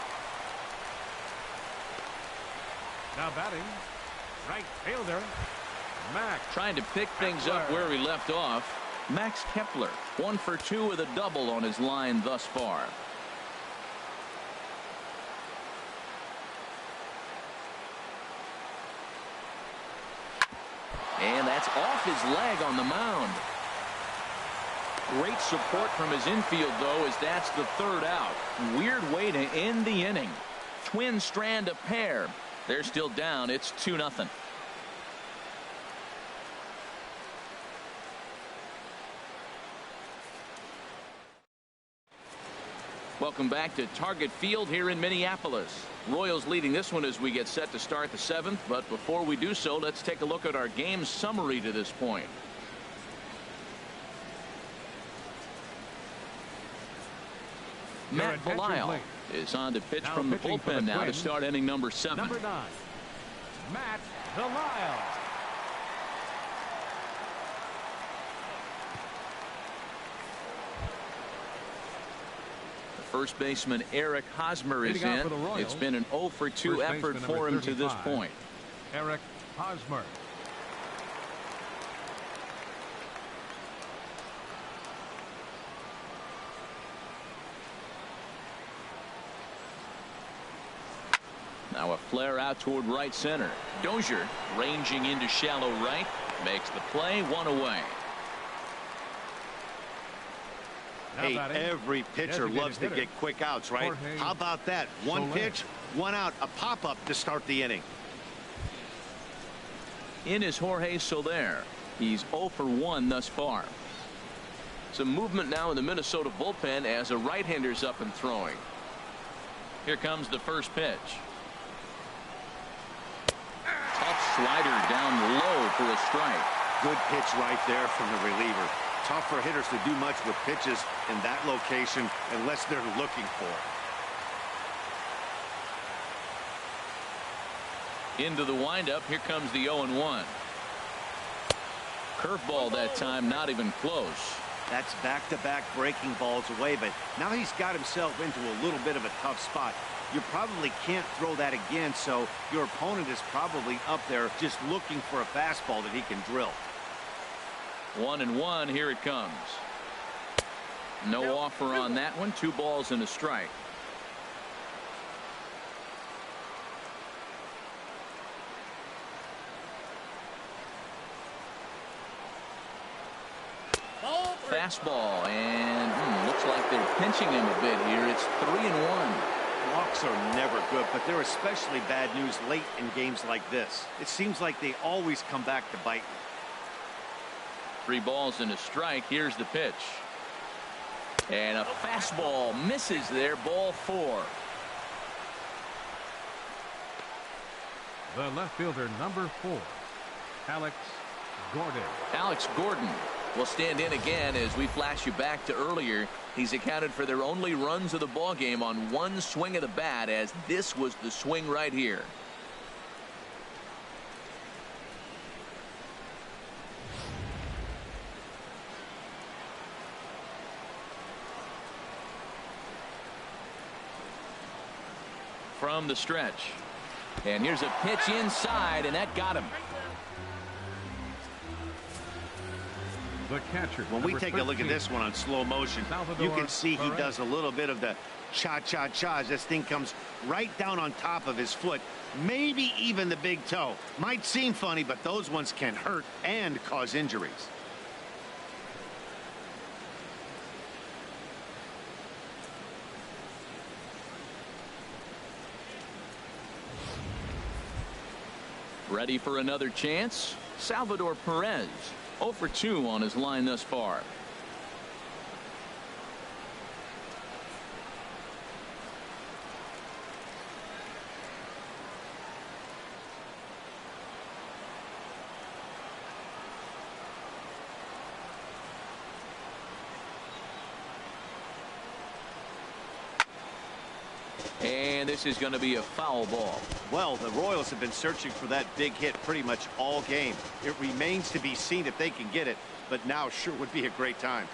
Now batting, right fielder, Max.
Trying to pick things up where he left off. Max Kepler, 1 for 2 with a double on his line thus far. off his leg on the mound. Great support from his infield, though, as that's the third out. Weird way to end the inning. Twins strand a pair. They're still down. It's 2-0. Welcome back to Target Field here in Minneapolis. Royals leading this one as we get set to start the 7th. But before we do so, let's take a look at our game summary to this point. Matt Belisle is on to pitch from the bullpen now to start inning number 7.
Number 9, Matt Belisle.
First baseman Eric Hosmer is in. It's been an 0-for-2 effort for him to this point.
Eric Hosmer.
Now a flare out toward right center. Dozier ranging into shallow right. Makes the play, 1 away.
Hey, every pitcher loves to get quick outs, right? How about that? One pitch, 1 out, a pop-up to start the inning.
In is Jorge Soler. He's 0-for-1 thus far. Some movement now in the Minnesota bullpen as a right-hander's up and throwing. Here comes the first pitch. Tough slider down low for a strike.
Good pitch right there from the reliever. Tough for hitters to do much with pitches in that location unless they're looking for
it. Into the windup. Here comes the 0-1. Curveball that time, not even close.
That's back-to-back breaking balls away, but now he's got himself into a little bit of a tough spot. You probably can't throw that again, so your opponent is probably up there just looking for a fastball that he can drill.
1-1. Here it comes. No offer on that one. 2 balls and a strike. Fastball, and looks like they're pinching him a bit here. It's 3-1.
Walks are never good, but they're especially bad news late in games like this. It seems like they always come back to bite.
3 balls and a strike. Here's the pitch. And a fastball misses there. Ball 4.
The left fielder, number 4, Alex Gordon.
Alex Gordon will stand in again as we flash you back to earlier. He's accounted for their only runs of the ball game on 1 swing of the bat, as this was the swing right here. From the stretch, and here's a pitch inside, and that got him.
The catcher.
When we take a look at this one on slow motion, you can see he does a little bit of the cha-cha-cha as this thing comes right down on top of his foot, maybe even the big toe. Might seem funny, but those ones can hurt and cause injuries.
Ready for another chance? Salvador Perez, 0-for-2 on his line thus far. And this is going to be a foul ball.
Well, the Royals have been searching for that big hit pretty much all game. It remains to be seen if they can get it, but now sure would be a great time.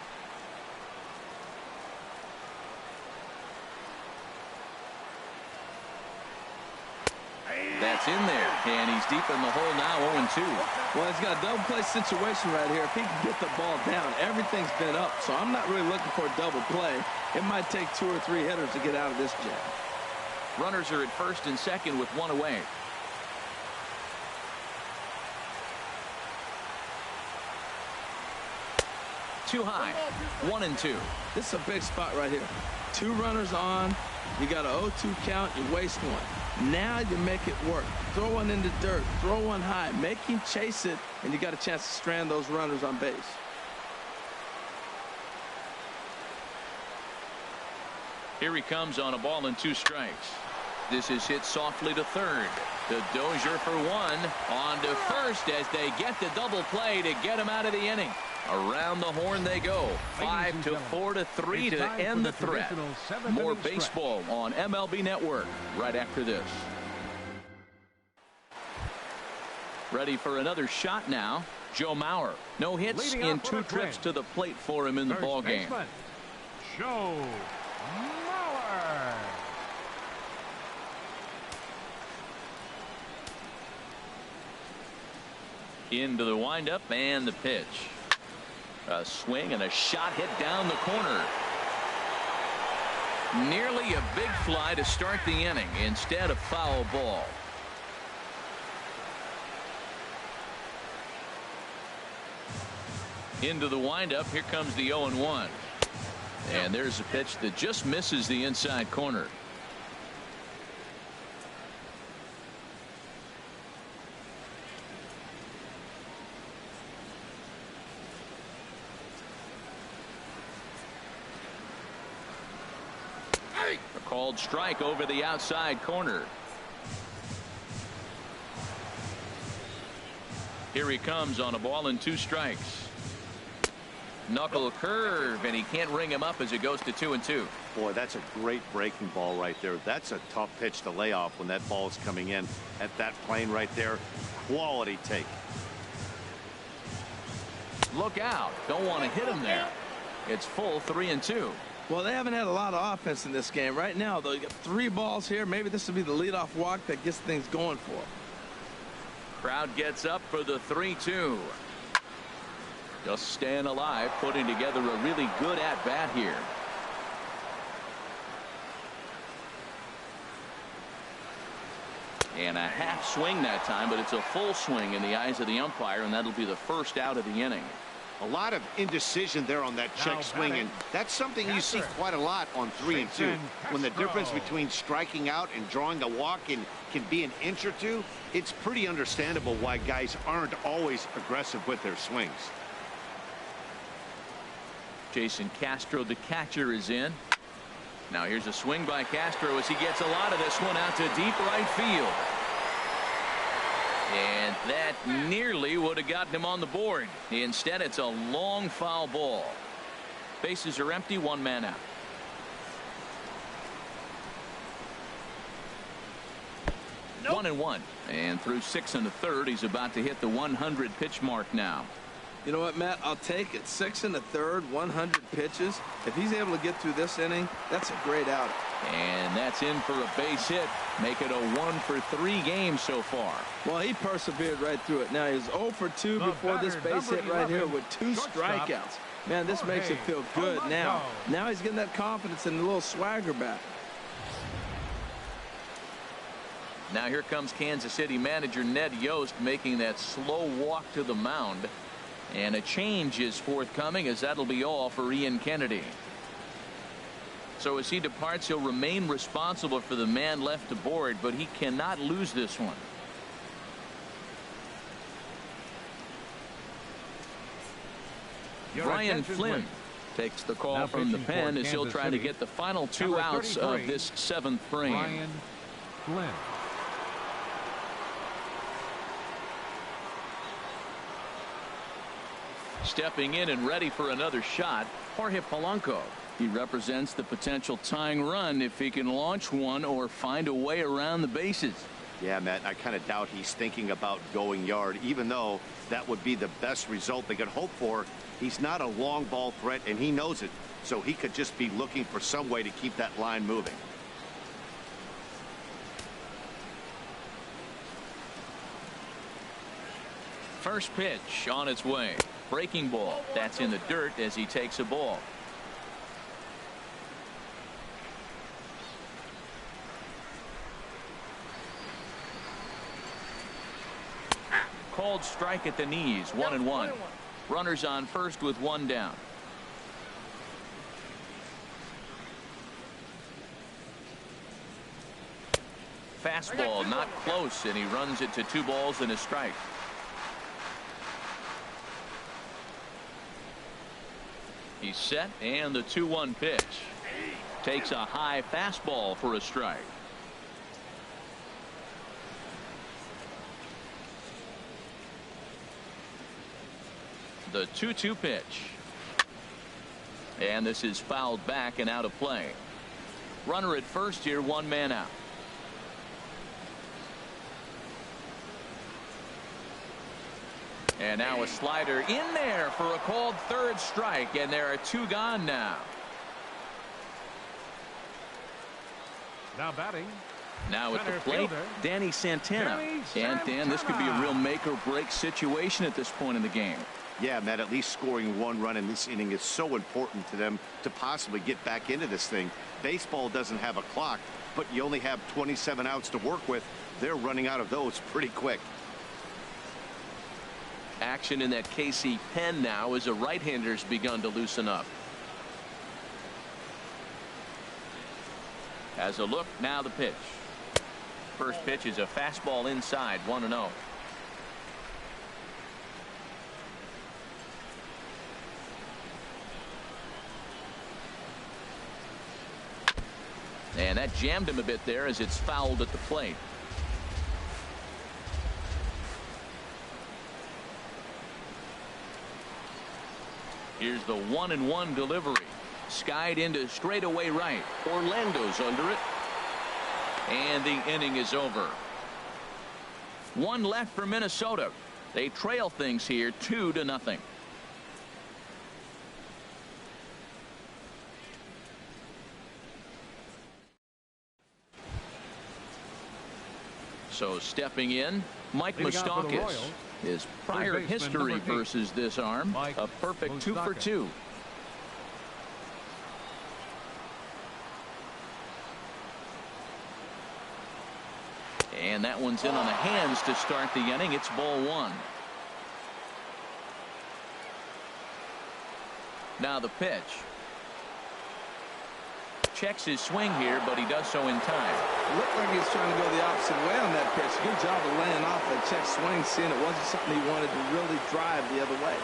That's in there, and he's deep in the hole now, 0-2.
Well, he's got a double play situation right here. If he can get the ball down, everything's been up, so I'm not really looking for a double play. It might take 2 or 3 hitters to get out of this jam.
Runners are at first and second with 1 away. too high. 1-2.
This is a big spot right here. 2 runners on. You got an 0-2 count. You waste one. Now you make it work. Throw one in the dirt. Throw one high. Make him chase it, and you got a chance to strand those runners on base.
Here he comes on a ball and 2 strikes. This is hit softly to third. The Dozier for 1. On to first as they get the double play to get him out of the inning. Around the horn they go. 5-4-3 to end the threat. More baseball on MLB Network right after this. Ready for another shot now. Joe Mauer. No hits in 2 trips to the plate for him in the ball game.
Joe Mauer.
Into the windup and the pitch. A swing and a shot hit down the corner. Nearly a big fly to start the inning. Instead, a foul ball. Into the windup. Here comes the 0-1. And there's a pitch that just misses the inside corner. A called strike over the outside corner. Here he comes on a ball and 2 strikes. Knuckle curve, and he can't ring him up as it goes to 2-2.
Boy, that's a great breaking ball right there. That's a tough pitch to lay off when that ball is coming in at that plane right there. Quality take.
Look out. Don't want to hit him there. It's full 3-2.
Well, they haven't had a lot of offense in this game. Right now, though, you got 3 balls here. Maybe this will be the leadoff walk that gets things going for them.
Crowd gets up for the 3-2. Just staying alive, putting together a really good at-bat here. And a half swing that time, but it's a full swing in the eyes of the umpire, and that'll be the first out of the inning.
A lot of indecision there on that check swing, and that's something you see quite a lot on 3-2. When the difference between striking out and drawing a walk can be an inch or 2, it's pretty understandable why guys aren't always aggressive with their swings.
Jason Castro, the catcher, is in. Now here's a swing by Castro as he gets a lot of this one out to deep right field. And that nearly would have gotten him on the board. Instead, it's a long foul ball. Bases are empty, 1 man out. Nope. 1-1. And through 6 1/3, he's about to hit the 100 pitch mark now.
You know what, Matt? I'll take it. 6 1/3, 100 pitches. If he's able to get through this inning, that's a great outing.
And that's in for a base hit. Make it a 1-for-3 game so far.
Well, he persevered right through it. Now, he's 0 for 2 before this base hit right here with 2 strikeouts. Man, this makes him feel good now. Now he's getting that confidence and a little swagger back.
Now here comes Kansas City manager Ned Yost making that slow walk to the mound. And a change is forthcoming, as that'll be all for Ian Kennedy. So as he departs, he'll remain responsible for the man left aboard, but he cannot lose this one. Brian Flynn takes the call from the pen as he'll try to get the final 2 outs of this 7th frame.
Brian Flynn.
Stepping in and ready for another shot, Jorge Polanco. He represents the potential tying run if he can launch one or find a way around the bases.
Yeah, Matt, I kind of doubt he's thinking about going yard, even though that would be the best result they could hope for. He's not a long ball threat, and he knows it, so he could just be looking for some way to keep that line moving.
First pitch on its way. Breaking ball. That's in the dirt as he takes a ball. Called strike at the knees. 1-1. Runners on first with 1 down. fastball, not close, and he runs it to 2 balls and a strike. He's set, and the 2-1 pitch. Takes a high fastball for a strike. The 2-2 pitch. And this is fouled back and out of play. Runner at first here, 1 man out. And now a slider in there for a called 3rd strike, and there are 2 gone now.
Now batting.
Now at the plate, Danny Santana. And Dan, this could be a real make or break situation at this point in the game.
Yeah, Matt, at least scoring 1 run in this inning is so important to them to possibly get back into this thing. Baseball doesn't have a clock, but you only have 27 outs to work with. They're running out of those pretty quick.
Action in that KC pen now as a right-hander's begun to loosen up. As a look, now the pitch. First pitch is a fastball inside, 1-0. And that jammed him a bit there as it's fouled at the plate. Here's the 1-1 delivery. Skied into straightaway right. Orlando's under it. And the inning is over. 1 left for Minnesota. They trail things here 2-0. So stepping in, Mike Moustakas. His prior history versus this arm, a perfect 2 for 2. And that one's in on the hands to start the inning. It's ball 1. Now the pitch. Checks his swing here, but he does so in time.
Looked like he was trying to go the opposite way on that pitch. Good job of laying off that check swing, seeing it wasn't something he wanted to really drive the other way.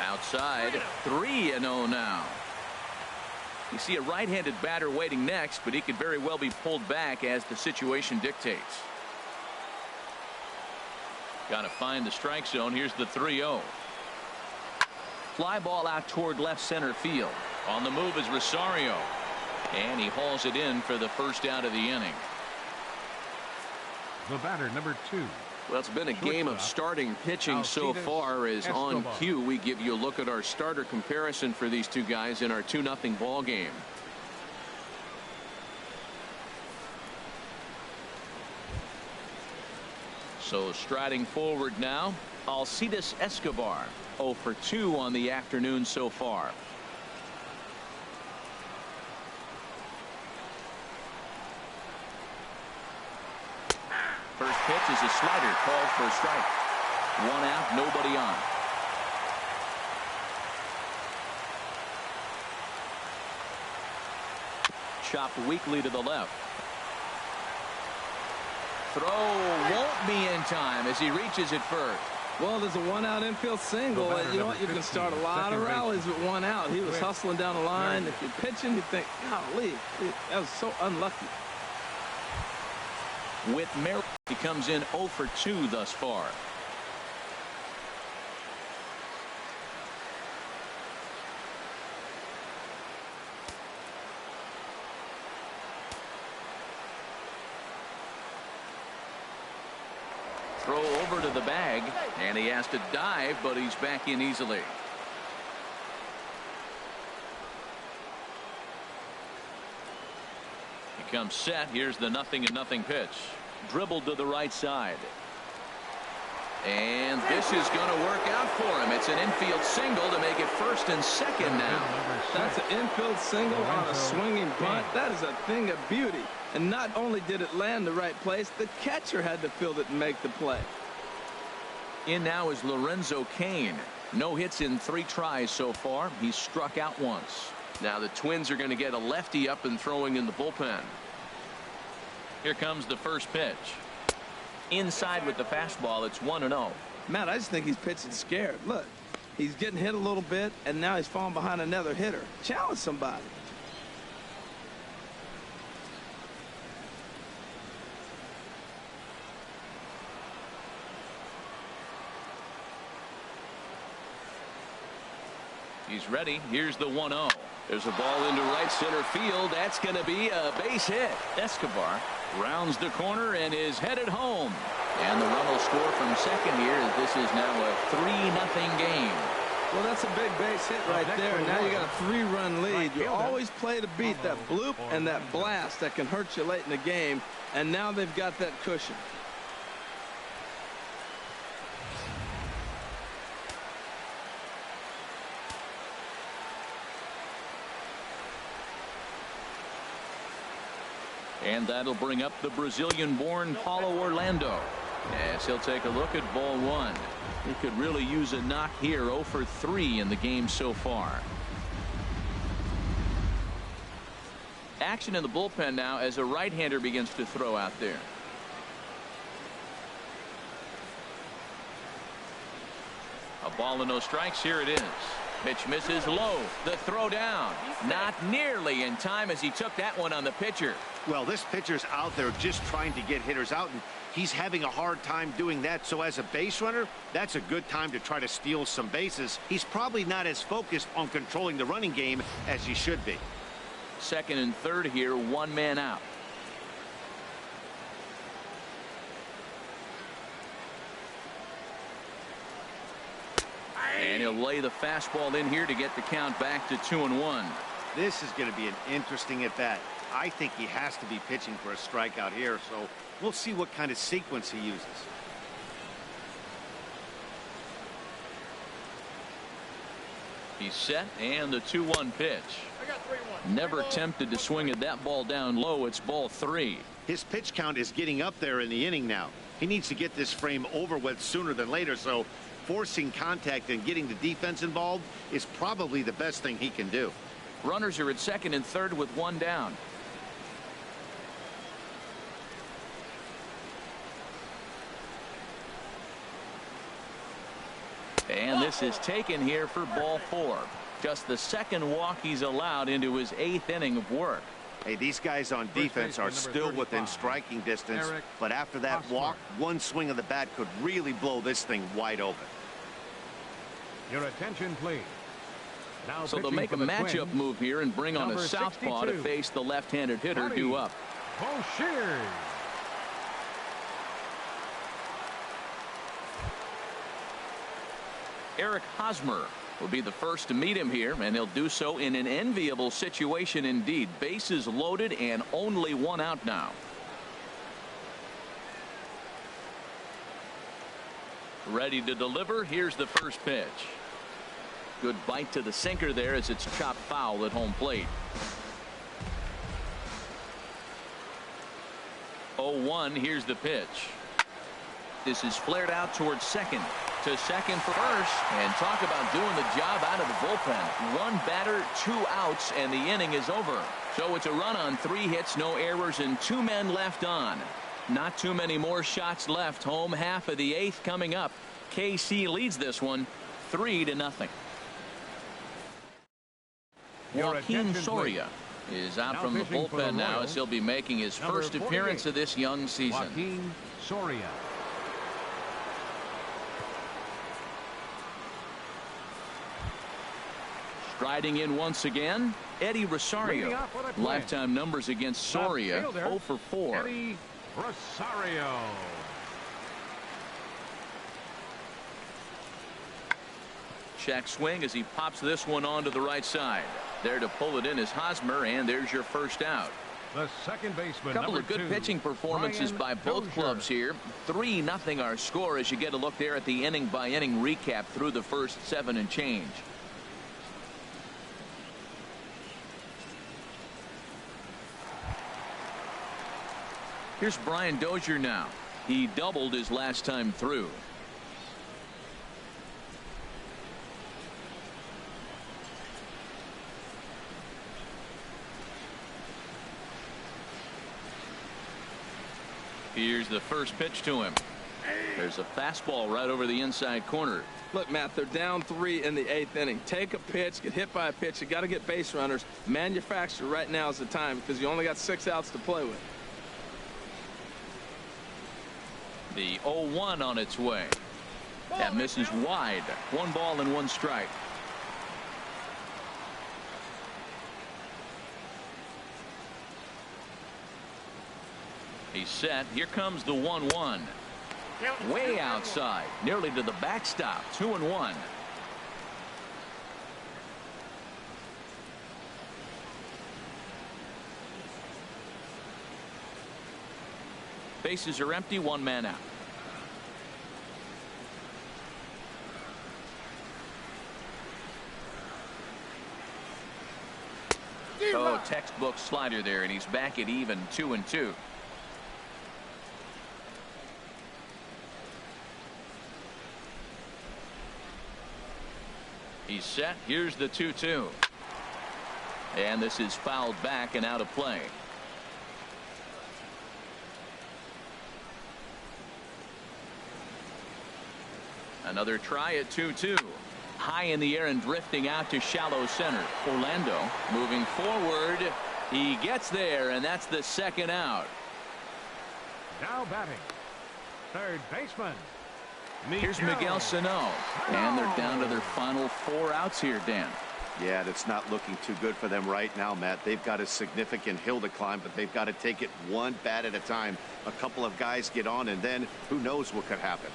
Outside, 3-0 now. You see a right-handed batter waiting next, but he could very well be pulled back as the situation dictates. Got to find the strike zone. Here's the 3-0. Fly ball out toward left center field. On the move is Rosario. And he hauls it in for the first out of the inning.
The batter, number 2.
Well, it's been a game of starting pitching so far, as on cue we give you a look at our starter comparison for these 2 guys in our 2-0 ball game. So striding forward now, Alcides Escobar, 0 for 2 on the afternoon so far. First pitch is a slider called for a strike. 1 out, nobody on. Chopped weakly to the left. Throw won't be in time as he reaches it first.
Well, there's a 1-out infield single, and you know what? You can start a lot of rallies with 1 out. He was hustling down the line. If you're pitching, you think, golly, that was so unlucky.
With Merrill, he comes in 0 for 2 thus far. Throw over to the bag, and he has to dive, but he's back in easily. He comes set. Here's the 0-0 pitch. Dribbled to the right side. And this is going to work out for him. It's an infield single to make it first and second now.
That's an infield single on a swinging bunt. That is a thing of beauty. And not only did it land the right place, the catcher had to field it and make the play.
In now is Lorenzo Cain. No hits in 3 tries so far. He's struck out once. Now the Twins are going to get a lefty up and throwing in the bullpen.
Here comes the first pitch. Inside with the fastball. It's 1-0.
Matt, I just think he's pitching scared. Look, he's getting hit a little bit, and now he's falling behind another hitter. Challenge somebody.
He's ready. Here's the 1-0. There's a ball into right center field. That's going to be a base hit. Escobar rounds the corner and is headed home. And the run will score from second here as this is now a 3-0 game.
Well, that's a big base hit right there. Now you got a 3-run lead. You always play to beat that bloop and that blast that can hurt you late in the game. And now they've got that cushion.
And that'll bring up the Brazilian-born Paulo Orlando. As he'll take a look at ball one. He could really use a knock here. 0 for 3 in the game so far. Action in the bullpen now as a right-hander begins to throw out there. A ball and no strikes. Here it is. Pitch misses low. The throw down. Not nearly in time as he took that one on the pitcher.
Well, this pitcher's out there just trying to get hitters out, and he's having a hard time doing that. So as a base runner, that's a good time to try to steal some bases. He's probably not as focused on controlling the running game as he should be.
Second and third here, one man out. And he'll lay the fastball in here to get the count back to 2-1.
This is going to be an interesting at bat. I think he has to be pitching for a strikeout here, so we'll see what kind of sequence he uses.
He's set, and the 2-1 pitch. Never tempted to swing at that ball down low. It's ball 3.
His pitch count is getting up there in the inning now. He needs to get this frame over with sooner than later, so forcing contact and getting the defense involved is probably the best thing he can do.
Runners are at second and third with one down. And this is taken here for ball 4. Just the second walk he's allowed into his 8th inning of work.
Hey, these guys on defense are still within striking distance, but after that walk, one swing of the bat could really blow this thing wide open.
Your attention, please. Now
so they'll make a matchup move here and bring on a southpaw to face the left-handed hitter due up.
Boshiers.
Eric Hosmer will be the first to meet him here, and he'll do so in an enviable situation indeed. Bases loaded and only one out now. Ready to deliver. Here's the first pitch. Good bite to the sinker there as it's chopped foul at home plate. 0-1. Here's the pitch. This is flared out towards second. To second for first, and talk about doing the job out of the bullpen. One batter, 2 outs, and the inning is over. So it's a run on 3 hits, no errors, and 2 men left on. Not too many more shots left. Home half of the 8th coming up. KC leads this one 3-0. Joaquin Soria is out from the bullpen now as he'll be making his first appearance of this young season.
Joaquin Soria.
Striding in once again, Eddie Rosario. Lifetime numbers against Soria, 0 for 4.
Eddie Rosario.
Check swing as he pops this one onto the right side. There to pull it in is Hosmer, and there's your first out.
The second baseman,
couple of good pitching performances by both clubs here. 3-0 our score as you get a look there at the inning by inning recap through the first 7 and change. Here's Brian Dozier now. He doubled his last time through. Here's the first pitch to him. There's a fastball right over the inside corner.
Look, Matt, they're down 3 in the 8th inning. Take a pitch, get hit by a pitch. You got to get base runners. Manufacture right now is the time because you only got 6 outs to play with.
The 0-1 on its way. That misses wide. 1 ball and 1 strike. He's set. Here comes the 1-1. Way outside, nearly to the backstop. 2-1. Bases are empty. 1 man out. Oh, textbook slider there, and he's back at even 2-2. He's set. Here's the 2-2. And this is fouled back and out of play. Another try at 2-2. High in the air and drifting out to shallow center. Orlando moving forward. He gets there, and that's the 2nd out.
Now batting, third baseman.
Here's Miguel Sano. And they're down to their final 4 outs here, Dan.
Yeah, that's not looking too good for them right now, Matt. They've got a significant hill to climb, but they've got to take it 1 bat at a time. A couple of guys get on, and then who knows what could happen.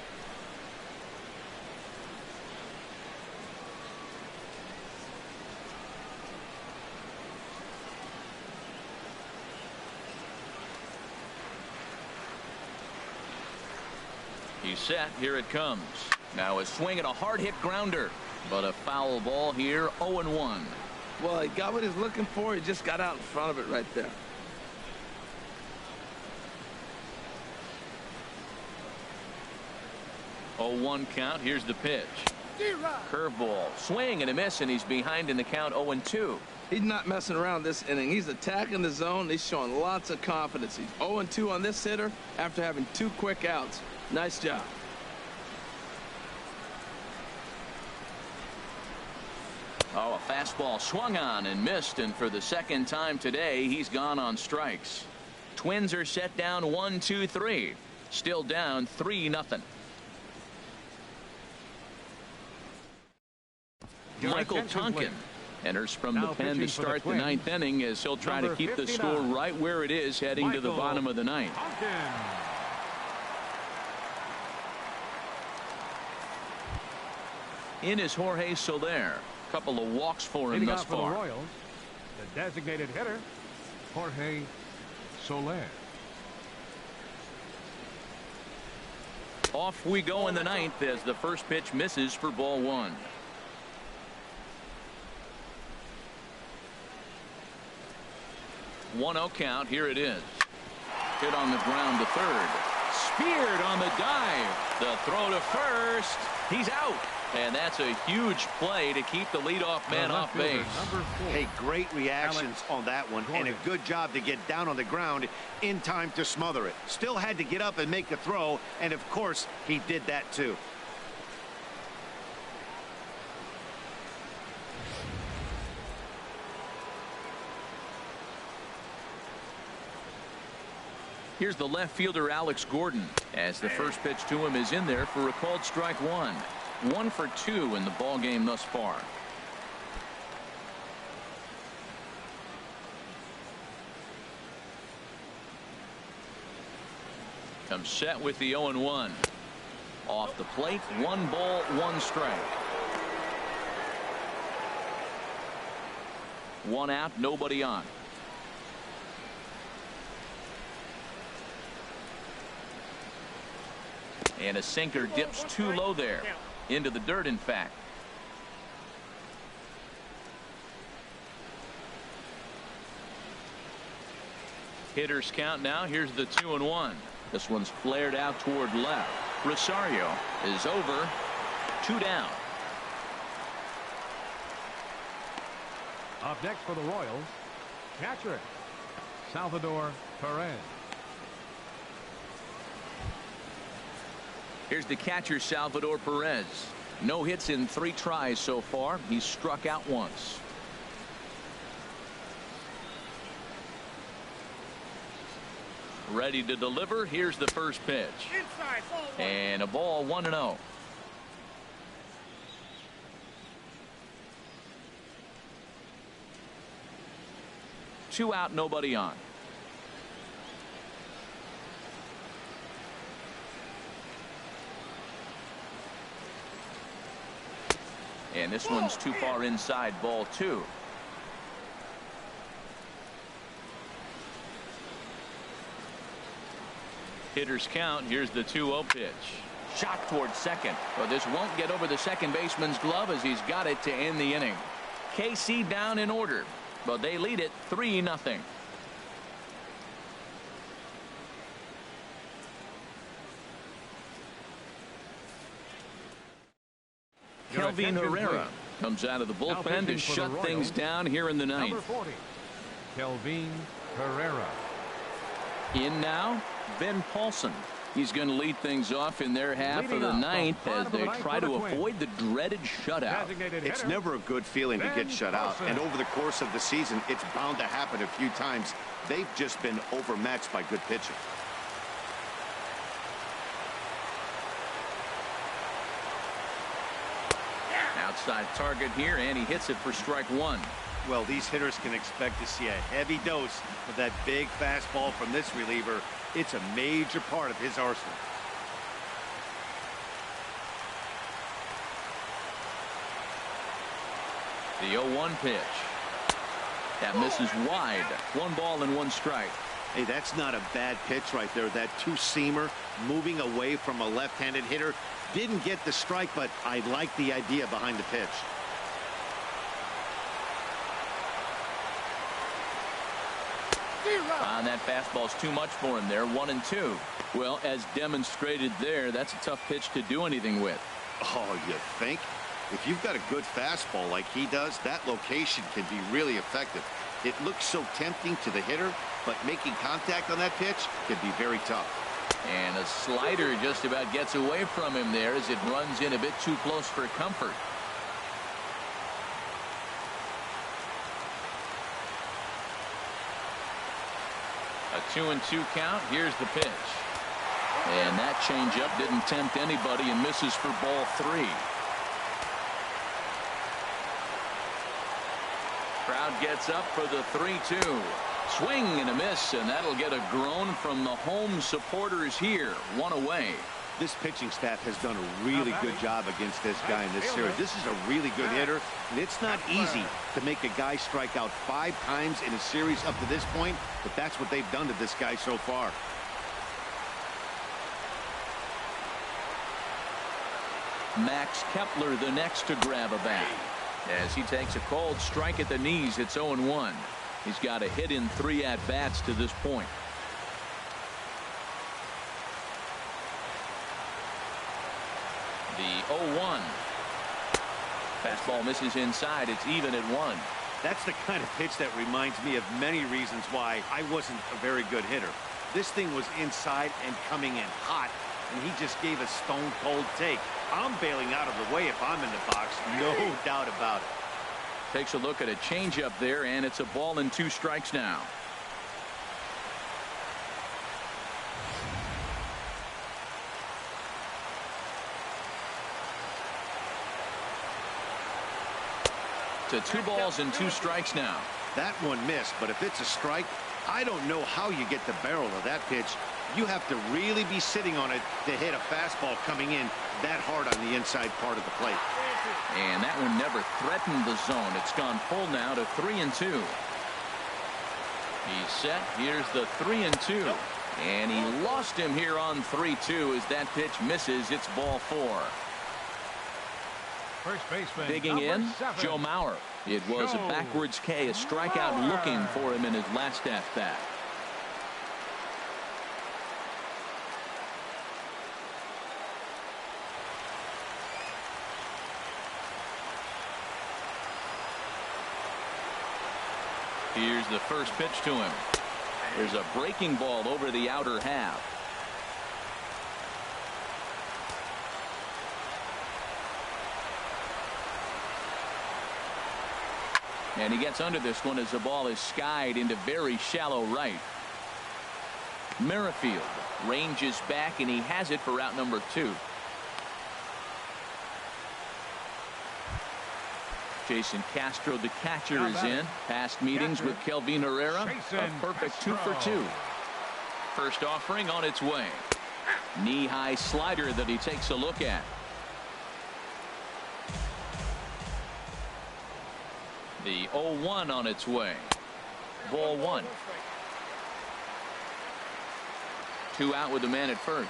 He's set. Here it comes. Now a swing and a hard hit grounder, but a foul ball here. 0-1.
Well, he got what he's looking for. He just got out in front of it right there.
Oh, 1 count. Here's the pitch. Curveball. Swing and a miss, and he's behind in the count. 0-2.
He's not messing around this inning. He's attacking the zone. He's showing lots of confidence. He's 0-2 on this hitter after having 2 quick outs. Nice job.
Oh, a fastball swung on and missed, and for the 2nd time today, he's gone on strikes. Twins are set down 1-2-3. Still down 3-0. Michael Tonkin enters from the pen to start the 9th inning as he'll try to keep the score right where it is heading to the bottom of the 9th. In is Jorge Soler. Couple of walks for him thus far.
For the Royals, the designated hitter, Jorge Soler.
Off we go in the 9th as the first pitch misses for ball 1. One 0 count. Here it is. Hit on the ground to third. Speared on the dive. The throw to first. He's out. And that's a huge play to keep the leadoff man off base.
Hey, great reactions on that one, and a good job to get down on the ground in time to smother it. Still had to get up and make the throw, and of course he did that too.
Here's the left fielder Alex Gordon as the first pitch to him is in there for a called strike 1. 1 for 2 in the ball game thus far. Comes set with the 0-1. Off the plate, 1 ball, 1 strike. 1 out, nobody on. And a sinker dips too low there. Into the dirt, in fact. Hitters count now. Here's the 2-1. This one's flared out toward left. Rosario is over. 2 down.
Up next for the Royals, catcher Salvador Perez.
Here's the catcher, Salvador Perez. No hits in 3 tries so far. He's struck out once. Ready to deliver. Here's the first pitch.
Inside, ball 1.
And a ball 1-0. Two out, nobody on. And this one's too far inside, ball 2. Hitters count. Here's the 2-0 pitch. Shot towards second. Well, this won't get over the second baseman's glove as he's got it to end the inning. KC down in order, but they lead it 3-0. Kelvin Herrera comes out of the bullpen to shut things down here in the ninth.
Number 40, Kelvin Herrera.
In now, Ben Paulson. He's going to lead things off in their half of the ninth as they try to avoid the dreaded shutout.
It's never a good feeling to get shut out, and over the course of the season, it's bound to happen a few times. They've just been overmatched by good pitching.
Outside target here, and he hits it for strike 1.
Well, these hitters can expect to see a heavy dose of that big fastball from this reliever. It's a major part of his arsenal.
The 0-1 pitch. That misses wide. 1 ball and 1 strike.
Hey, that's not a bad pitch right there. That two-seamer moving away from a left-handed hitter. Didn't get the strike, but I like the idea behind the pitch.
That fastball's too much for him there. 1-2. Well, as demonstrated there, that's a tough pitch to do anything with.
Oh, you think? If you've got a good fastball like he does, that location can be really effective. It looks so tempting to the hitter, but making contact on that pitch can be very tough.
And a slider just about gets away from him there as it runs in a bit too close for comfort. A 2-2 count. Here's the pitch. And that changeup didn't tempt anybody and misses for ball 3. Crowd gets up for the 3-2. Swing and a miss, and that'll get a groan from the home supporters here. 1 away.
This pitching staff has done a really good job against this guy in this series. This is a really good hitter, and it's not easy to make a guy strike out 5 times in a series up to this point, but that's what they've done to this guy so far.
Max Kepler the next to grab a bat as he takes a cold strike at the knees. It's 0-1. He's got a hit in 3 at-bats to this point. The 0-1. Fastball misses inside. It's even at 1.
That's the kind of pitch that reminds me of many reasons why I wasn't a very good hitter. This thing was inside and coming in hot, and he just gave a stone-cold take. I'm bailing out of the way if I'm in the box, no doubt about it.
Takes a look at a changeup there, and it's a ball and 2 strikes now. To 2 balls and 2 strikes now.
That one missed, but if it's a strike, I don't know how you get the barrel of that pitch. You have to really be sitting on it to hit a fastball coming in that hard on the inside part of the plate.
And that one never threatened the zone. It's gone full now to 3-2. He's set. Here's the 3-2. And he lost him here on 3-2 as that pitch misses. It's ball 4.
First baseman,
digging in,
7.
Joe Mauer. It was a backwards K, a strikeout looking for him in his last at-bat. Here's the first pitch to him. There's a breaking ball over the outer half. And he gets under this one as the ball is skied into very shallow right. Merrifield ranges back, and he has it for out number 2. Jason Castro, the catcher, is in. Past meetings with Kelvin Herrera. A perfect 2 for 2. First offering on its way. Knee-high slider that he takes a look at. The 0-1 on its way. Ball 1. 2 out with the man at first.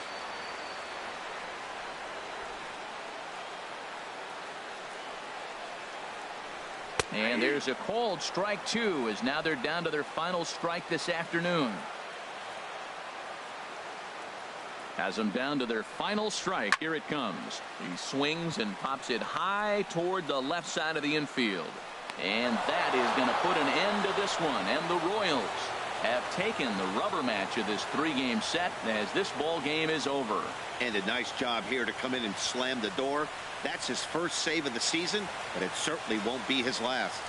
And there's a called strike 2, as now they're down to their final strike this afternoon. Has them down to their final strike. Here it comes. He swings and pops it high toward the left side of the infield. And that is going to put an end to this one. And the Royals have taken the rubber match of this 3-game set as this ball game is over.
And a nice job here to come in and slam the door. That's his first save of the season, but it certainly won't be his last.